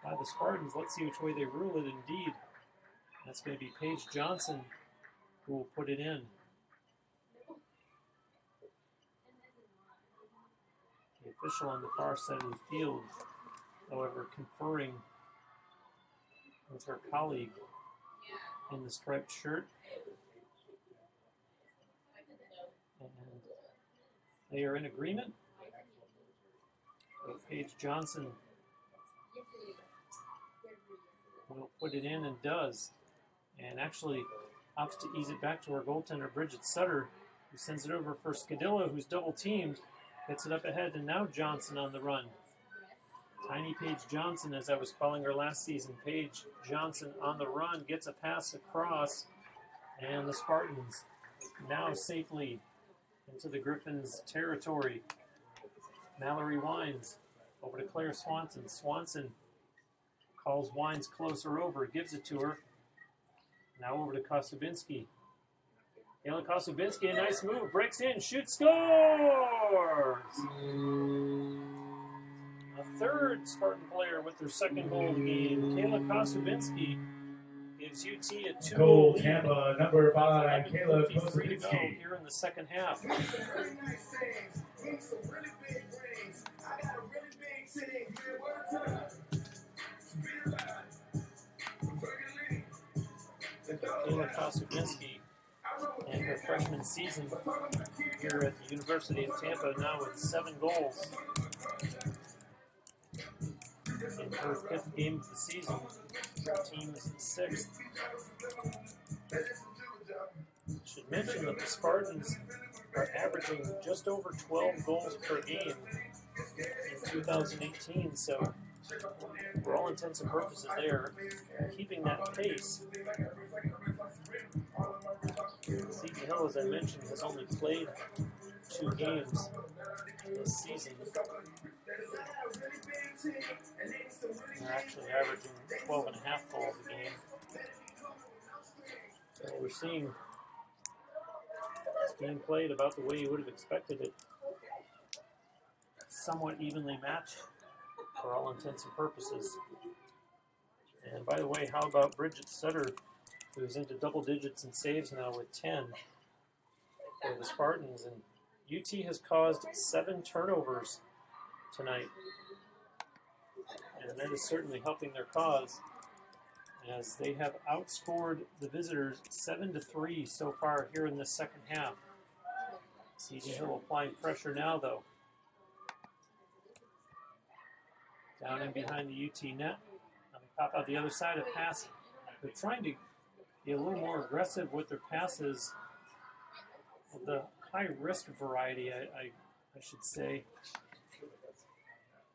by the Spartans. Let's see which way they rule it indeed. That's going to be Paige Johnson who will put it in. The official on the far side of the field, however, conferring with her colleague in the striped shirt. And they are in agreement. So Paige Johnson will put it in and does. And actually opts to ease it back to our goaltender, Bridget Sutter, who sends it over for Scadillo, who's double teamed. Gets it up ahead, and now Johnson on the run. Tiny Paige Johnson, as I was calling her last season. Paige Johnson on the run, gets a pass across, and the Spartans now safely into the Griffins' territory. Mallory Wines over to Claire Swanson. Swanson calls Wines closer over, gives it to her. Now over to Kosubinski. Kayla Kosubinski, a nice move, breaks in, shoots, scores! A third Spartan player with their second goal of the game. Kayla Kosubinski gives UT a 2-0 Goal, lead. Tampa, number 5, Kayla 53 to go Kosubinski. here in the second half. Kayla Kosubinski and her freshman season here at the University of Tampa now with 7 goals. In her 5th game of the season, her team is in 6th. Should mention that the Spartans are averaging just over 12 goals per game in 2018, so for all intents and purposes they are keeping that pace. Seton Hill, as I mentioned, has only played 2 games this season. They're actually averaging 12.5 goals a game. So we're seeing it's being played about the way you would have expected it. Somewhat evenly matched for all intents and purposes. And by the way, how about Bridget Sutter, who's into double digits in saves now with 10 for the Spartans. And UT has caused 7 turnovers tonight. And that is certainly helping their cause, as they have outscored the visitors 7-3 so far here in the second half. Seton Hill applying pressure now, though. Down in behind the UT net. Now they pop out the other side of pass. They're trying to be a little more aggressive with their passes of the high-risk variety, I should say.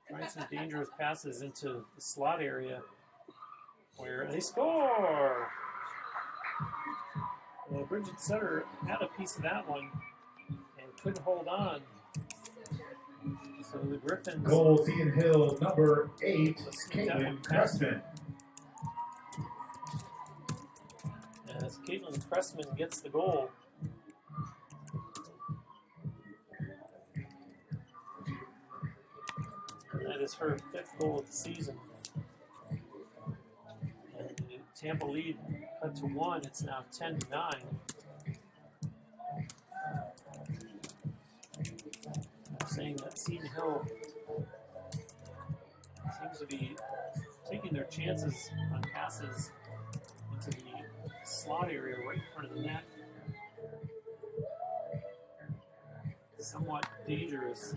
Trying some dangerous passes into the slot area where they score. Well, Bridget Sutter had a piece of that one and couldn't hold on. So the Griffins. Goal, Seton Hill, number 8, Caitlin Cressman. As Caitlin Cressman gets the goal. And that is her 5th goal of the season. And the Tampa lead cut to 1. It's now 10-9. saying that Seton Hill seems to be taking their chances on passes into the slot area right in front of the net. Somewhat dangerous.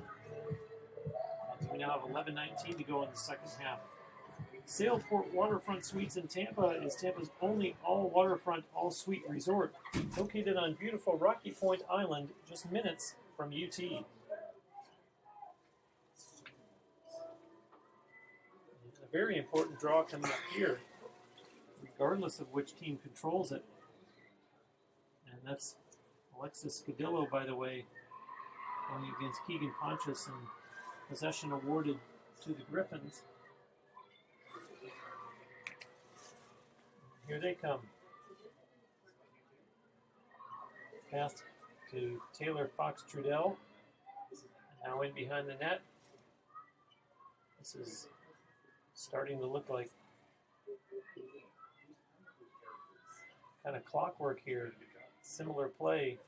We now have 11:19 to go in the second half. Sailport Waterfront Suites in Tampa is Tampa's only all-waterfront, all-suite resort, located on beautiful Rocky Point Island, just minutes from UT. A very important draw coming up here, regardless of which team controls it. And that's Alexis Scadillo, by the way, going against Keegan Pontius, and possession awarded to the Griffins. Here they come. Pass to Taylor Fox-Trudell. Now in behind the net. This is starting to look like kind of clockwork here. Similar play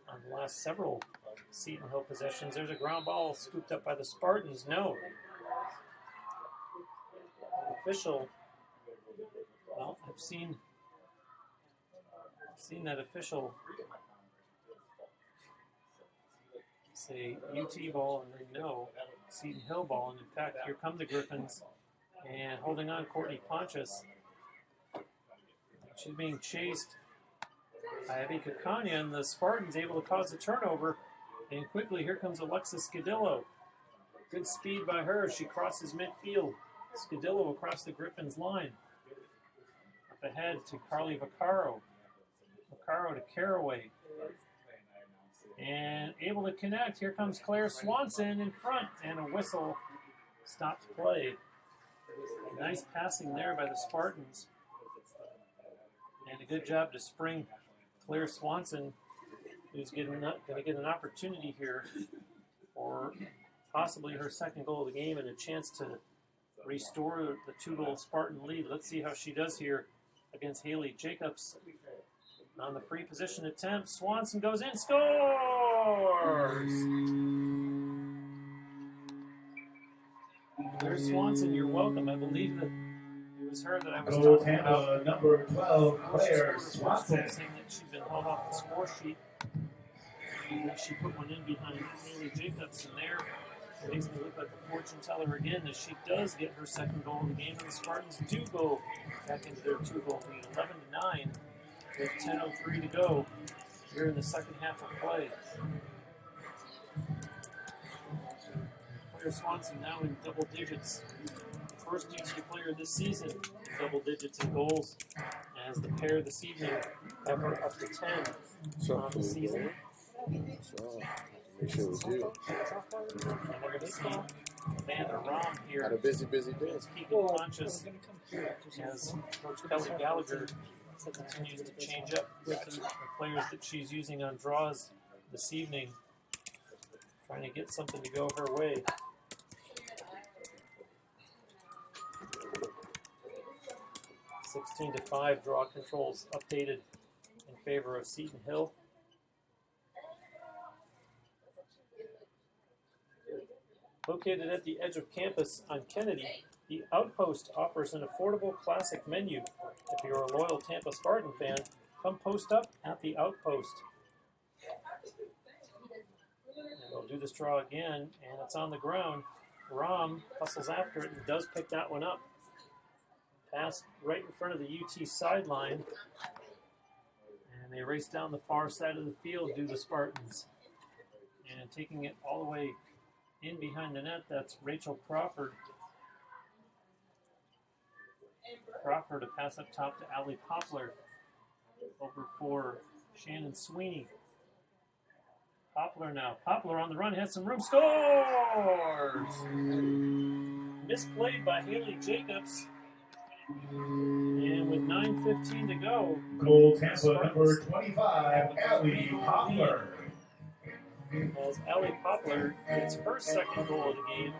on the last several Seton Hill possessions. There's a ground ball scooped up by the Spartans. No. Official. Well, I've seen that official say UT ball and then no, Seton Hill ball. And in fact, here come the Griffins, and holding on Courtney Pontius. She's being chased by Abby Kakanya, and the Spartans able to cause a turnover. And quickly, here comes Alexis Scadillo. Good speed by her. She crosses midfield. Scadillo across the Griffins line. Up ahead to Carly Vaccaro. Vaccaro to Caraway. And able to connect. Here comes Claire Swanson in front. And a whistle stops play. Nice passing there by the Spartans. And a good job to spring Claire Swanson, who's going to get an opportunity here for possibly her second goal of the game and a chance to restore the 2-goal Spartan lead. Let's see how she does here against Haley Jacobs. On the free position attempt, Swanson goes in, scores! Claire Swanson, you're welcome. I believe that it was her that I was talking about. Number 12, Claire Swanson. Saying that she'd been held off the score sheet. And that she put one in behind Haley Jacobs, and there it makes me look like a fortune teller again, that she does get her second goal of the game, and the Spartans do go back into their 2-goal lead, 11-9, with 10:03 to go here in the second half of play. Claire Swanson now in double digits. First UT player this season, double digits in goals, as the pair this evening have her up to 10 on the season. So, make sure we do. And we're going to see Amanda Robb here. Had a busy day. As Keegan Pontius, as Coach Kelly Gallagher continues to change up with the players that she's using on draws this evening, trying to get something to go her way. (16 to 5) draw controls updated in favor of Seton Hill. Located at the edge of campus on Kennedy, the Outpost offers an affordable classic menu. If you're a loyal Tampa Spartan fan, come post up at the Outpost. And we'll do this draw again, and it's on the ground. Robb hustles after it and does pick that one up. Pass right in front of the UT sideline. And they race down the far side of the field, do the Spartans. And taking it all the way in behind the net, that's Rachel Crawford. Crawford to pass up top to Allie Poplar. Over for Shannon Sweeney. Poplar now. Poplar on the run, has some room, scores! Misplayed by Haley Jacobs. And with 9:15 to go, Goal Tampa, number 25, Allie Poplar. As Allie Poplar gets her second goal of the game.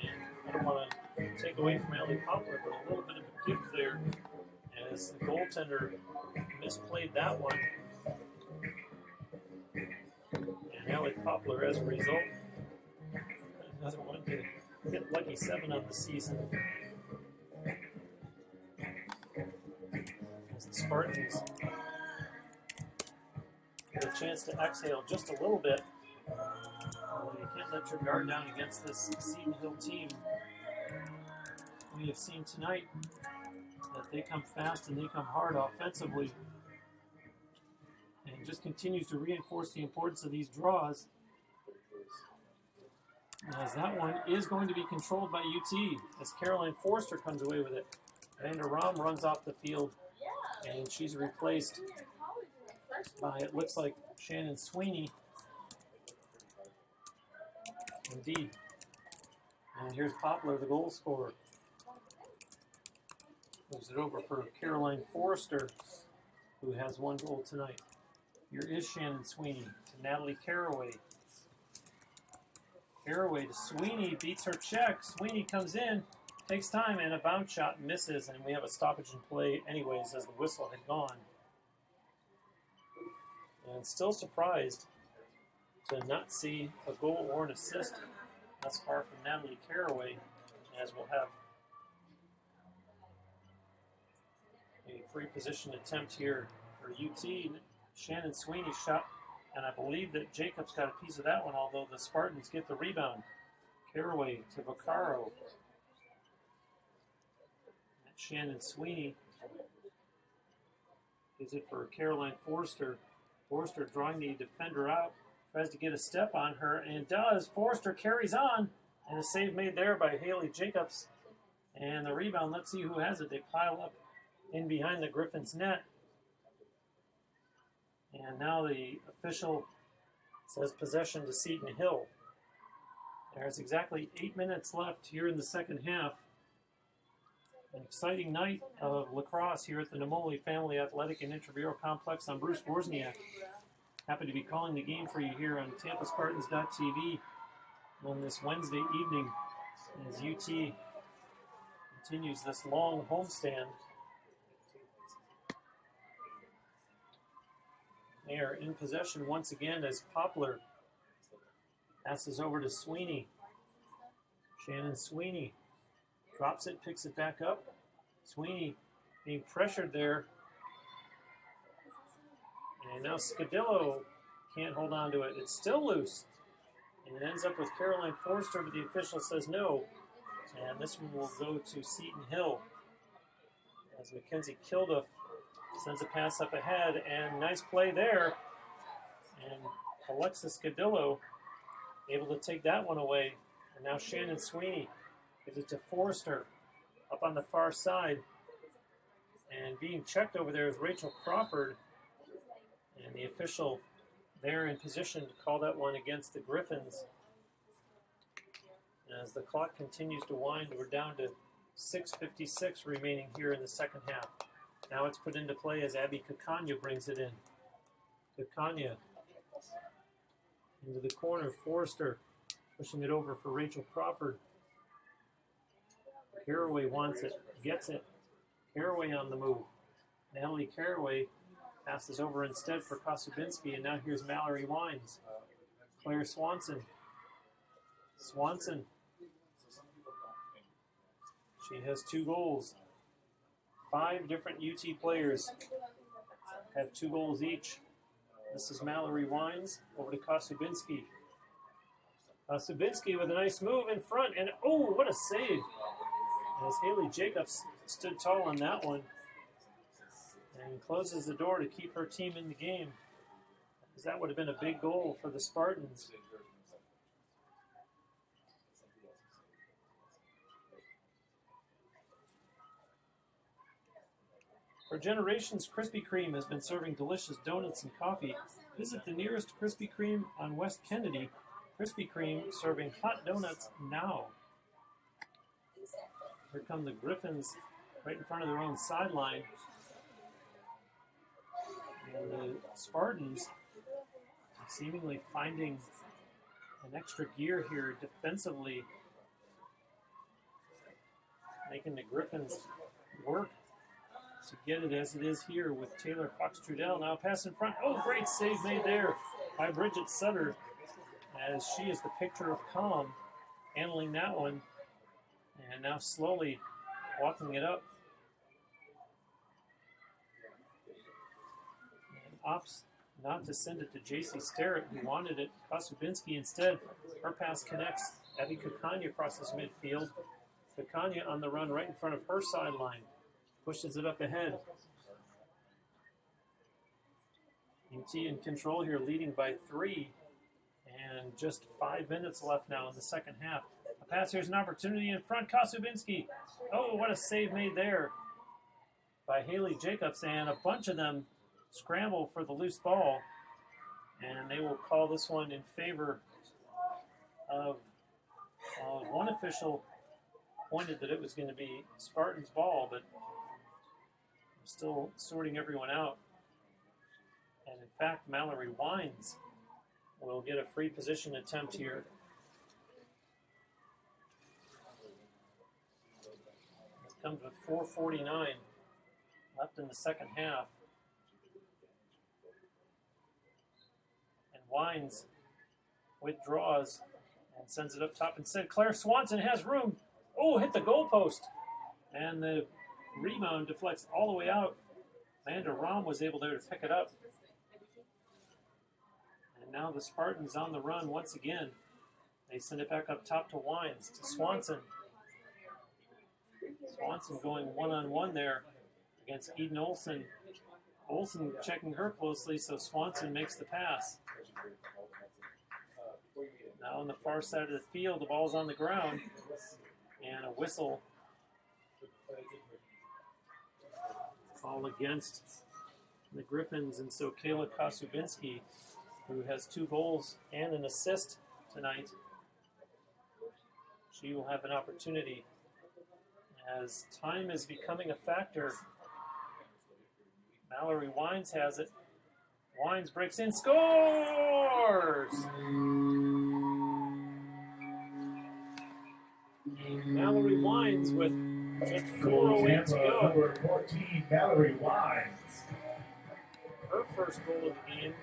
And I don't want to take away from Allie Poplar, but a little bit of a gift there, as the goaltender misplayed that one. And Allie Poplar, as a result, another one to hit lucky 7 on the season. As the Spartans get a chance to exhale just a little bit. You can't let your guard down against this Seton Hill team. We have seen tonight that they come fast and they come hard offensively, and just continues to reinforce the importance of these draws, as that one is going to be controlled by UT as Caroline Forster comes away with it. Robb runs off the field, and she's replaced by, it looks like, Shannon Sweeney. Indeed. And here's Poplar, the goal scorer. Moves it over for Caroline Forster, who has 1 goal tonight. Here is Shannon Sweeney to Natalie Caraway. Caraway to Sweeney, beats her check. Sweeney comes in, takes time, and a bounce shot misses, and we have a stoppage in play anyways as the whistle had gone. And still surprised to not see a goal or an assist thus far from Natalie Caraway, as we'll have a free position attempt here for UT. Shannon Sweeney shot, and I believe that Jacobs got a piece of that one, although the Spartans get the rebound. Caraway to Vaccaro. Shannon Sweeney gives it for Caroline Forster. Forster drawing the defender out, tries to get a step on her, and does. Forster carries on, and a save made there by Haley Jacobs. And the rebound, let's see who has it. They pile up in behind the Griffins' net. And now the official says possession to Seton Hill. There's exactly 8 minutes left here in the second half. An exciting night of lacrosse here at the Nemoli Family Athletic and Intramural Complex. I'm Bruce Wozniak. Happy to be calling the game for you here on TampaSpartans.tv on this Wednesday evening as UT continues this long homestand. They are in possession once again as Poplar passes over to Sweeney. Shannon Sweeney drops it, picks it back up. Sweeney being pressured there. And now Scadillo can't hold on to it. It's still loose. And it ends up with Caroline Forster, but the official says no. And this one will go to Seton Hill as Mackenzie Kilduff sends a pass up ahead, and nice play there. And Alexis Scadillo able to take that one away. And now Shannon Sweeney gives it to Forster up on the far side. And being checked over there is Rachel Crawford. And the official there in position to call that one against the Griffins. As the clock continues to wind, we're down to 6:56 remaining here in the second half. Now it's put into play as Abby Kakanya brings it in. Kakanya into the corner. Forster pushing it over for Rachel Crawford. Caraway wants it, gets it. Caraway on the move. Natalie Caraway passes over instead for Kosubinski, and now here's Mallory Wines. Claire Swanson. Swanson. She has 2 goals. 5 different UT players have 2 goals each. This is Mallory Wines over to Kosubinski. Kosubinski with a nice move in front, and oh, what a save! As Haley Jacobs stood tall on that one and closes the door to keep her team in the game, because that would have been a big goal for the Spartans. For generations, Krispy Kreme has been serving delicious donuts and coffee. Visit the nearest Krispy Kreme on West Kennedy. Krispy Kreme serving hot donuts now. Here come the Griffins right in front of their own sideline. And the Spartans seemingly finding an extra gear here defensively, making the Griffins work. to get it as it is here with Taylor Fox-Trudell. Now pass in front. Oh, great save made there by Bridget Sutter, as she is the picture of calm, handling that one, and now slowly walking it up. And opts not to send it to J.C. Sterrett, who wanted it. Kosubinski instead. Her pass connects. Abby Kukanya crosses midfield. Kukanya on the run right in front of her sideline. Pushes it up ahead. UT in control here, leading by 3. And just 5 minutes left now in the second half. A pass, here's an opportunity in front. Kosubinski. Oh, what a save made there by Haley Jacobs. And a bunch of them scramble for the loose ball. And they will call this one in favor of one official. Pointed that it was going to be Spartans' ball, but I'm still sorting everyone out. And in fact, Mallory Wines will get a free position attempt here. It comes with 4:49 left in the second half. And Wines withdraws and sends it up top instead. Claire Swanson has room. Oh, hit the goalpost. And the rebound deflects all the way out. Amanda Robb was able there to pick it up. And now the Spartans on the run once again. They send it back up top to Wines, to Swanson. Swanson going one-on-one there against Eden Olsen. Olsen checking her closely, so Swanson makes the pass. Now on the far side of the field, the ball's on the ground. And a whistle call against the Griffins. And so Kayla Kosubinski, who has 2 goals and an assist tonight, she will have an opportunity as time is becoming a factor. Mallory Wines has it. Wines breaks in, scores! Mallory Wines with just 4:08 to go. Number 14, Mallory Wines. Her first goal of the game,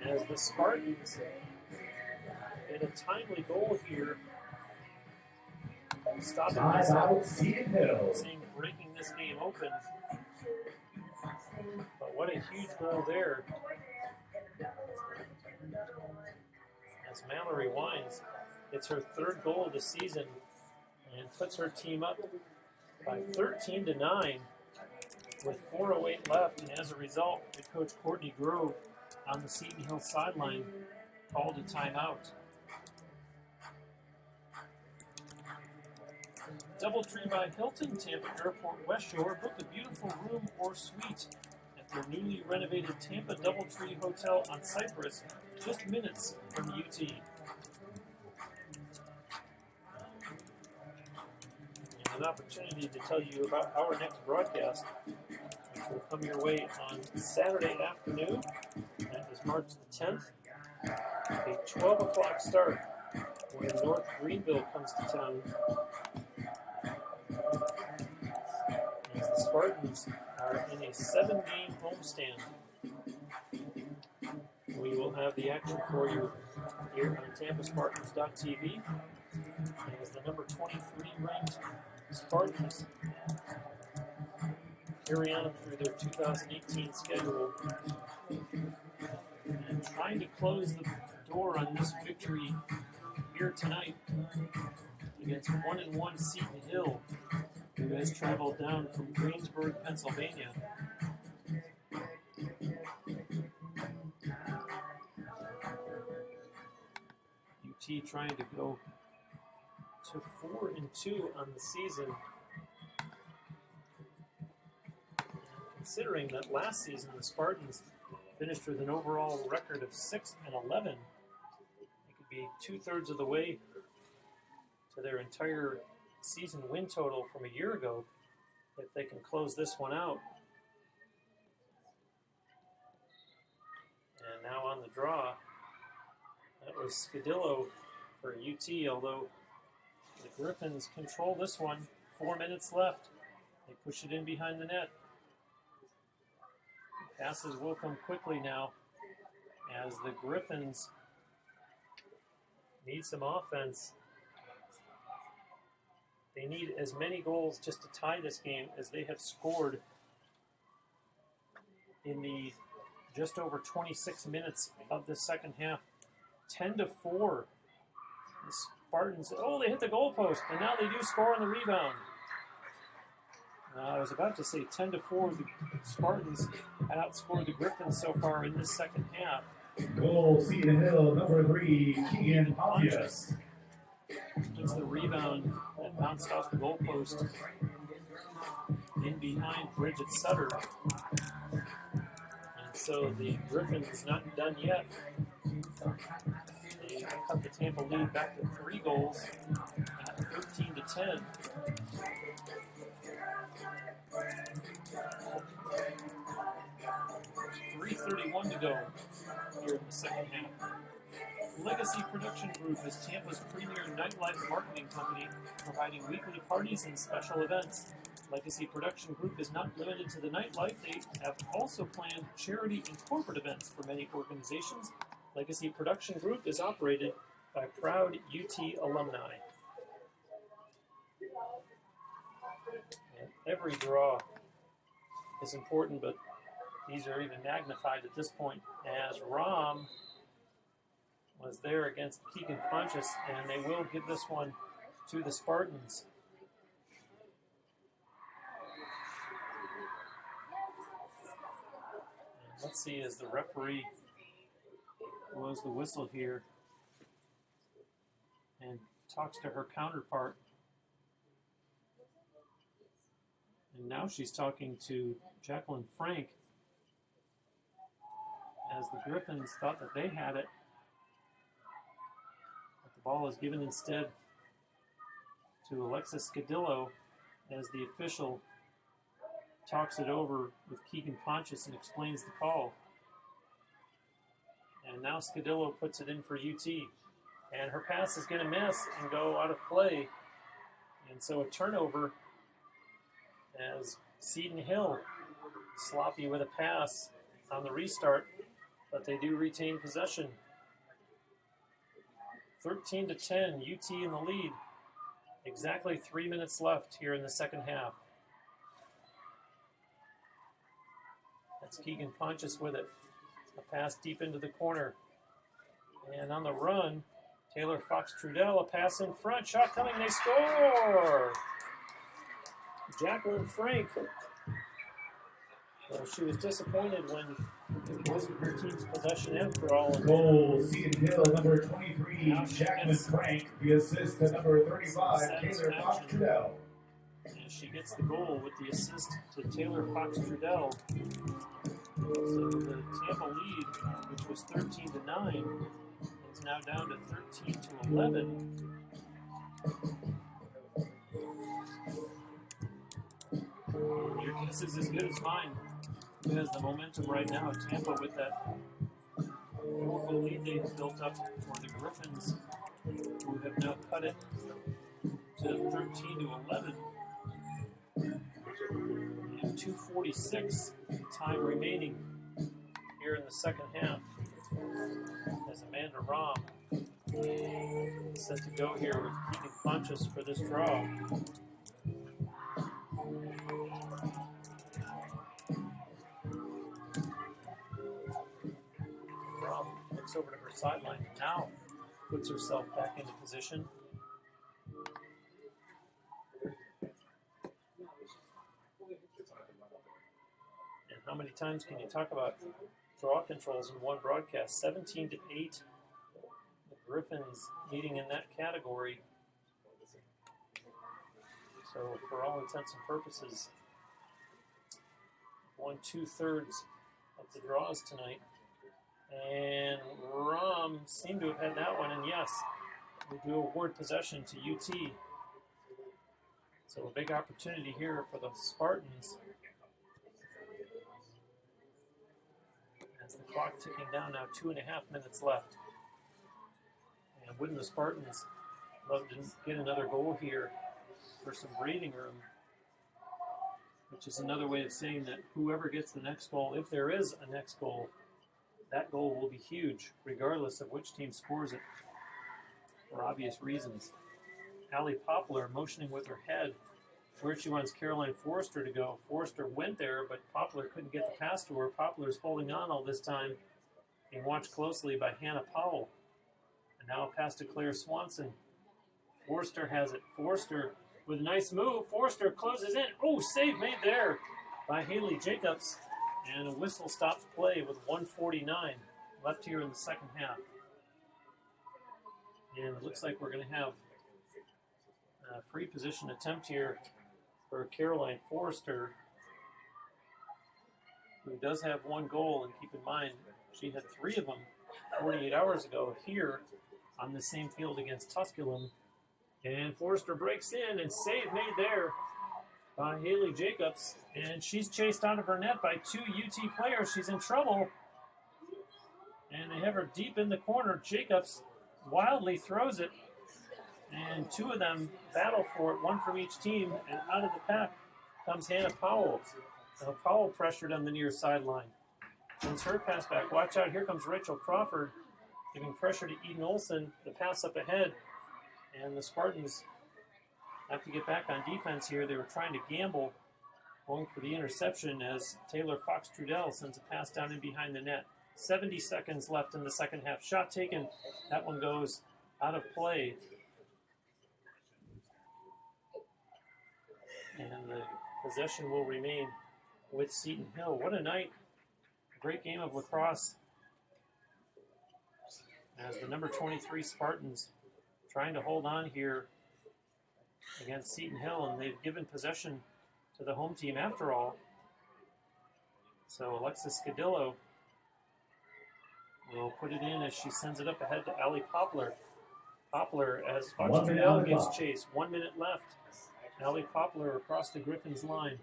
as the Spartans get a timely goal here, stopping this out, seeing breaking this game open. But what a huge goal there, as Mallory Wines, it's her 3rd goal of the season and puts her team up by 13-9 with 4:08 left. And as a result, the coach Courtney Grove on the Seton Hill sideline called a timeout. Doubletree by Hilton, Tampa Airport West Shore. Book a beautiful room or suite at their newly renovated Tampa Doubletree Hotel on Cypress, just minutes from UT. An opportunity to tell you about our next broadcast, which will come your way on Saturday afternoon. That is March the 10th. A 12 o'clock start when North Greenville comes to town. As the Spartans are in a 7-game homestand. We will have the action for you here on TampaSpartans.tv. As the number 23 ranked Spartans carry on through their 2018 schedule and trying to close the door on this victory here tonight against 1-1 Seton Hill, who has traveled down from Greensburg, Pennsylvania. UT trying to go to 4-2 on the season. Considering that last season the Spartans finished with an overall record of 6-11, it could be 2/3 of the way to their entire season win total from a year ago if they can close this one out. And now on the draw, that was Scadillo for UT, although the Griffins control this one. 4 minutes left. They push it in behind the net. Passes will come quickly now as the Griffins need some offense. They need as many goals just to tie this game as they have scored in the just over 26 minutes of the second half. 10-4. The Spartans, oh, they hit the goalpost, and now they do score on the rebound. I was about to say 10-4. The Spartans had outscored the Griffins so far in this second half. Goal, Seton Hill, number 3, Keegan Pontius. Gets the rebound that bounced off the goalpost in behind Bridget Sutter. And so the Griffins is not done yet. They cut the Tampa lead back to 3 goals at 13-10. 3:31 to go here in the second half. Legacy Production Group is Tampa's premier nightlife marketing company, providing weekly parties and special events. Legacy Production Group is not limited to the nightlife. They have also planned charity and corporate events for many organizations. Legacy Production Group is operated by proud UT alumni. And every draw is important, but these are even magnified at this point as Robb was there against Keegan Pontius, and they will give this one to the Spartans. And let's see as the referee blows the whistle here and talks to her counterpart. And now she's talking to Jacqueline Frank as the Griffins thought that they had it. But the ball is given instead to Alexis Scadillo as the official talks it over with Keegan Pontius and explains the call. And now Scadillo puts it in for UT. And her pass is going to miss and go out of play. And so a turnover as Seton Hill sloppy with a pass on the restart, but they do retain possession. 13-10, UT in the lead. Exactly 3 minutes left here in the second half. That's Keegan Pontius with it. A pass deep into the corner. And on the run, Taylor Fox-Trudell, a pass in front. Shot coming, they score! Jacqueline Frank. Well, she was disappointed when it wasn't her team's possession after all. Goal, Seton Hill, number 23, Jacqueline Frank. The assist to number 35, Taylor Fox-Trudell. And she gets the goal with the assist to Taylor Fox-Trudell. So the Tampa lead, which was 13-9, is now down to 13-11. Your guess is as good as mine. Because the momentum right now at Tampa with that 4-goal lead they've built up for the Griffins, who have now cut it to 13-11. And 2:46 time remaining here in the second half. As Amanda Robb is set to go here with Keegan Pontius for this draw. Robb looks over to her sideline and now puts herself back into position. And how many times can you talk about draw controls in one broadcast? 17-8. The Griffins leading in that category. So for all intents and purposes, won 2/3 of the draws tonight. And Rom seemed to have had that one, and yes, we do award possession to UT. So a big opportunity here for the Spartans. As the clock ticking down now, 2.5 minutes left. And wouldn't the Spartans love to get another goal here for some breathing room? which is another way of saying that whoever gets the next goal, if there is a next goal, that goal will be huge, regardless of which team scores it, for obvious reasons. Allie Poplar motioning with her head where she wants Caroline Forster to go. Forster went there, but Poplar couldn't get the pass to her. Poplar's holding on all this time, being watched closely by Hannah Powell. And now a pass to Claire Swanson. Forster has it. Forster with a nice move. Forster closes in. Oh, save made there by Haley Jacobs. And a whistle stops play with 1:49 left here in the second half. And it looks like we're going to have a free position attempt here for Caroline Forster, who does have one goal. And keep in mind, she had 3 of them 48 hours ago here on the same field against Tusculum. And Forster breaks in, and save made there by Haley Jacobs. And she's chased out of her net by 2 UT players. She's in trouble. And they have her deep in the corner. Jacobs wildly throws it. And 2 of them battle for it, 1 from each team. And out of the pack comes Hannah Powell. Now Powell pressured on the near sideline. Sends her pass back. Watch out, here comes Rachel Crawford giving pressure to Eden Olsen. The pass up ahead. And the Spartans have to get back on defense here. They were trying to gamble, going for the interception as Taylor Fox-Trudell sends a pass down in behind the net. 70 seconds left in the second half. Shot taken. That one goes out of play. And the possession will remain with Seton Hill. What a night. Great game of lacrosse as the number 23 Spartans trying to hold on here against Seton Hill, and they've given possession to the home team after all. So Alexis Scadillo will put it in as she sends it up ahead to Allie Poplar. Poplar as Fox-Trudell gives chase. 1 minute left. Allie Poplar across the Griffins line.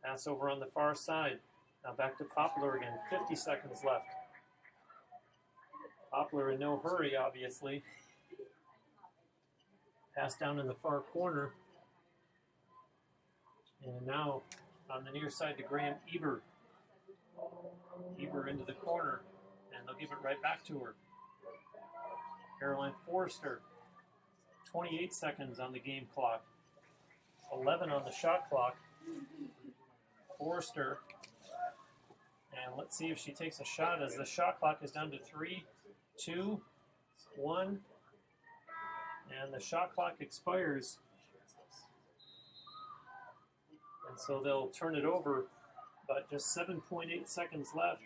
Pass over on the far side. Now back to Poplar again. 50 seconds left. Poplar in no hurry, obviously. Pass down in the far corner. And now on the near side to Graham Eber. Eber into the corner. And they'll give it right back to her. Caroline Forster. 28 seconds on the game clock. 11 on the shot clock. Forster. And let's see if she takes a shot as the shot clock is down to 3, 2, 1. And the shot clock expires. And so they'll turn it over, but just 7.8 seconds left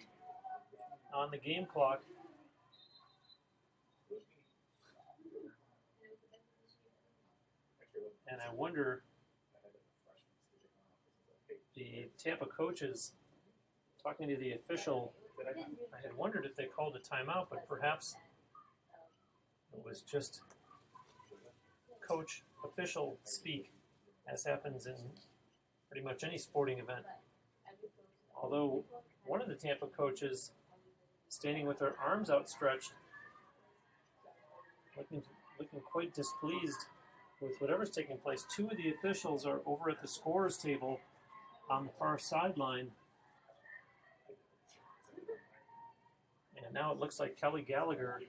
on the game clock. And I wonder, the Tampa coaches talking to the official, I had wondered if they called a timeout, but perhaps it was just coach official speak, as happens in pretty much any sporting event. Although one of the Tampa coaches standing with their arms outstretched, looking quite displeased with whatever's taking place. 2 of the officials are over at the scorer's table on the far sideline. And now it looks like Kelly Gallagher,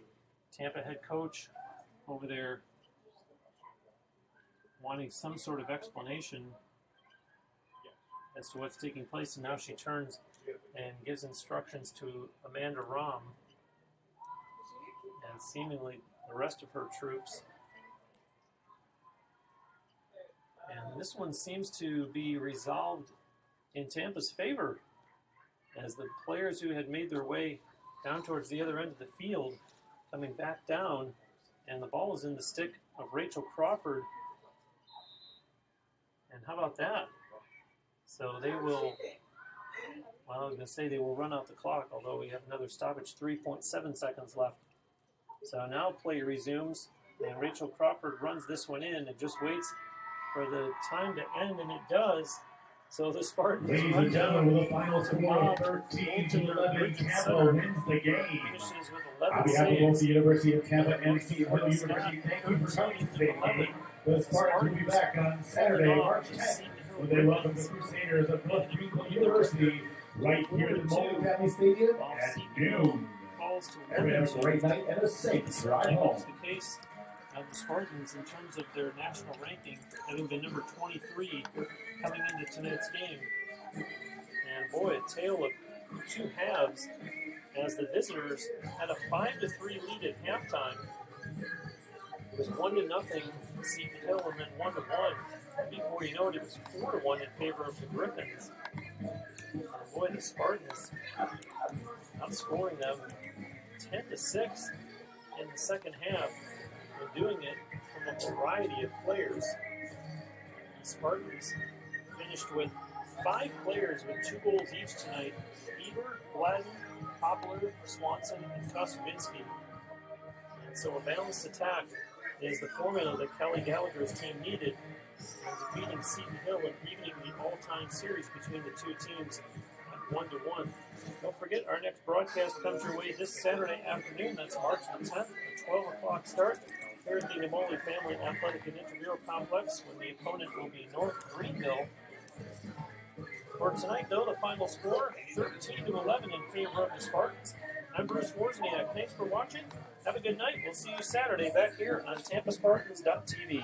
Tampa head coach, over there wanting some sort of explanation as to what's taking place. And now she turns and gives instructions to Amanda Robb and seemingly the rest of her troops. And this one seems to be resolved in Tampa's favor, as the players who had made their way down towards the other end of the field coming back down, and the ball is in the stick of Rachel Crawford. And how about that? So they will, well, I was going to say they will run out the clock, although we have another stoppage, 3.7 seconds left. So now play resumes, and Rachel Crawford runs this one in and just waits for the time to end, and it does. So the Spartans, ladies and gentlemen, with the final score, 13-11, Tampa wins the game. Finishes with 11 On behalf of both saves. the University of Tampa and Seton Hill University, thank you for coming to the game. The Spartans will be back on Saturday, March 10th, when they welcome the Crusaders of Northern University right here at the Mullen County Stadium at noon. Everybody have a great night and a safe drive home. The case of the Spartans in terms of their national ranking, having been number 23 coming into tonight's game. And boy, a tale of two halves as the visitors had a 5-3 lead at halftime. It was 1-0 Seton Hill and then 1-1. Before you know it, it was 4-1 in favor of the Griffins. And boy, the Spartans outscoring them 10-6 in the second half. They're doing it from a variety of players. The Spartans finished with 5 players with 2 goals each tonight: Bieber, Gladden, Poplar, Swanson, and Kosubinski. And so a balanced attack is the formula that Kelly Gallagher's team needed in defeating Seton Hill and evening the all-time series between the two teams at 1-1. Don't forget, our next broadcast comes your way this Saturday afternoon. That's March the 10th, at 12 o'clock start here at the Nemoli Family Athletic and Intramural Complex, when the opponent will be North Greenville. For tonight, though, the final score, 13-11 in favor of the Spartans. I'm Bruce Wozniak. Thanks for watching. Have a good night. We'll see you Saturday back here on TampaSpartans.tv.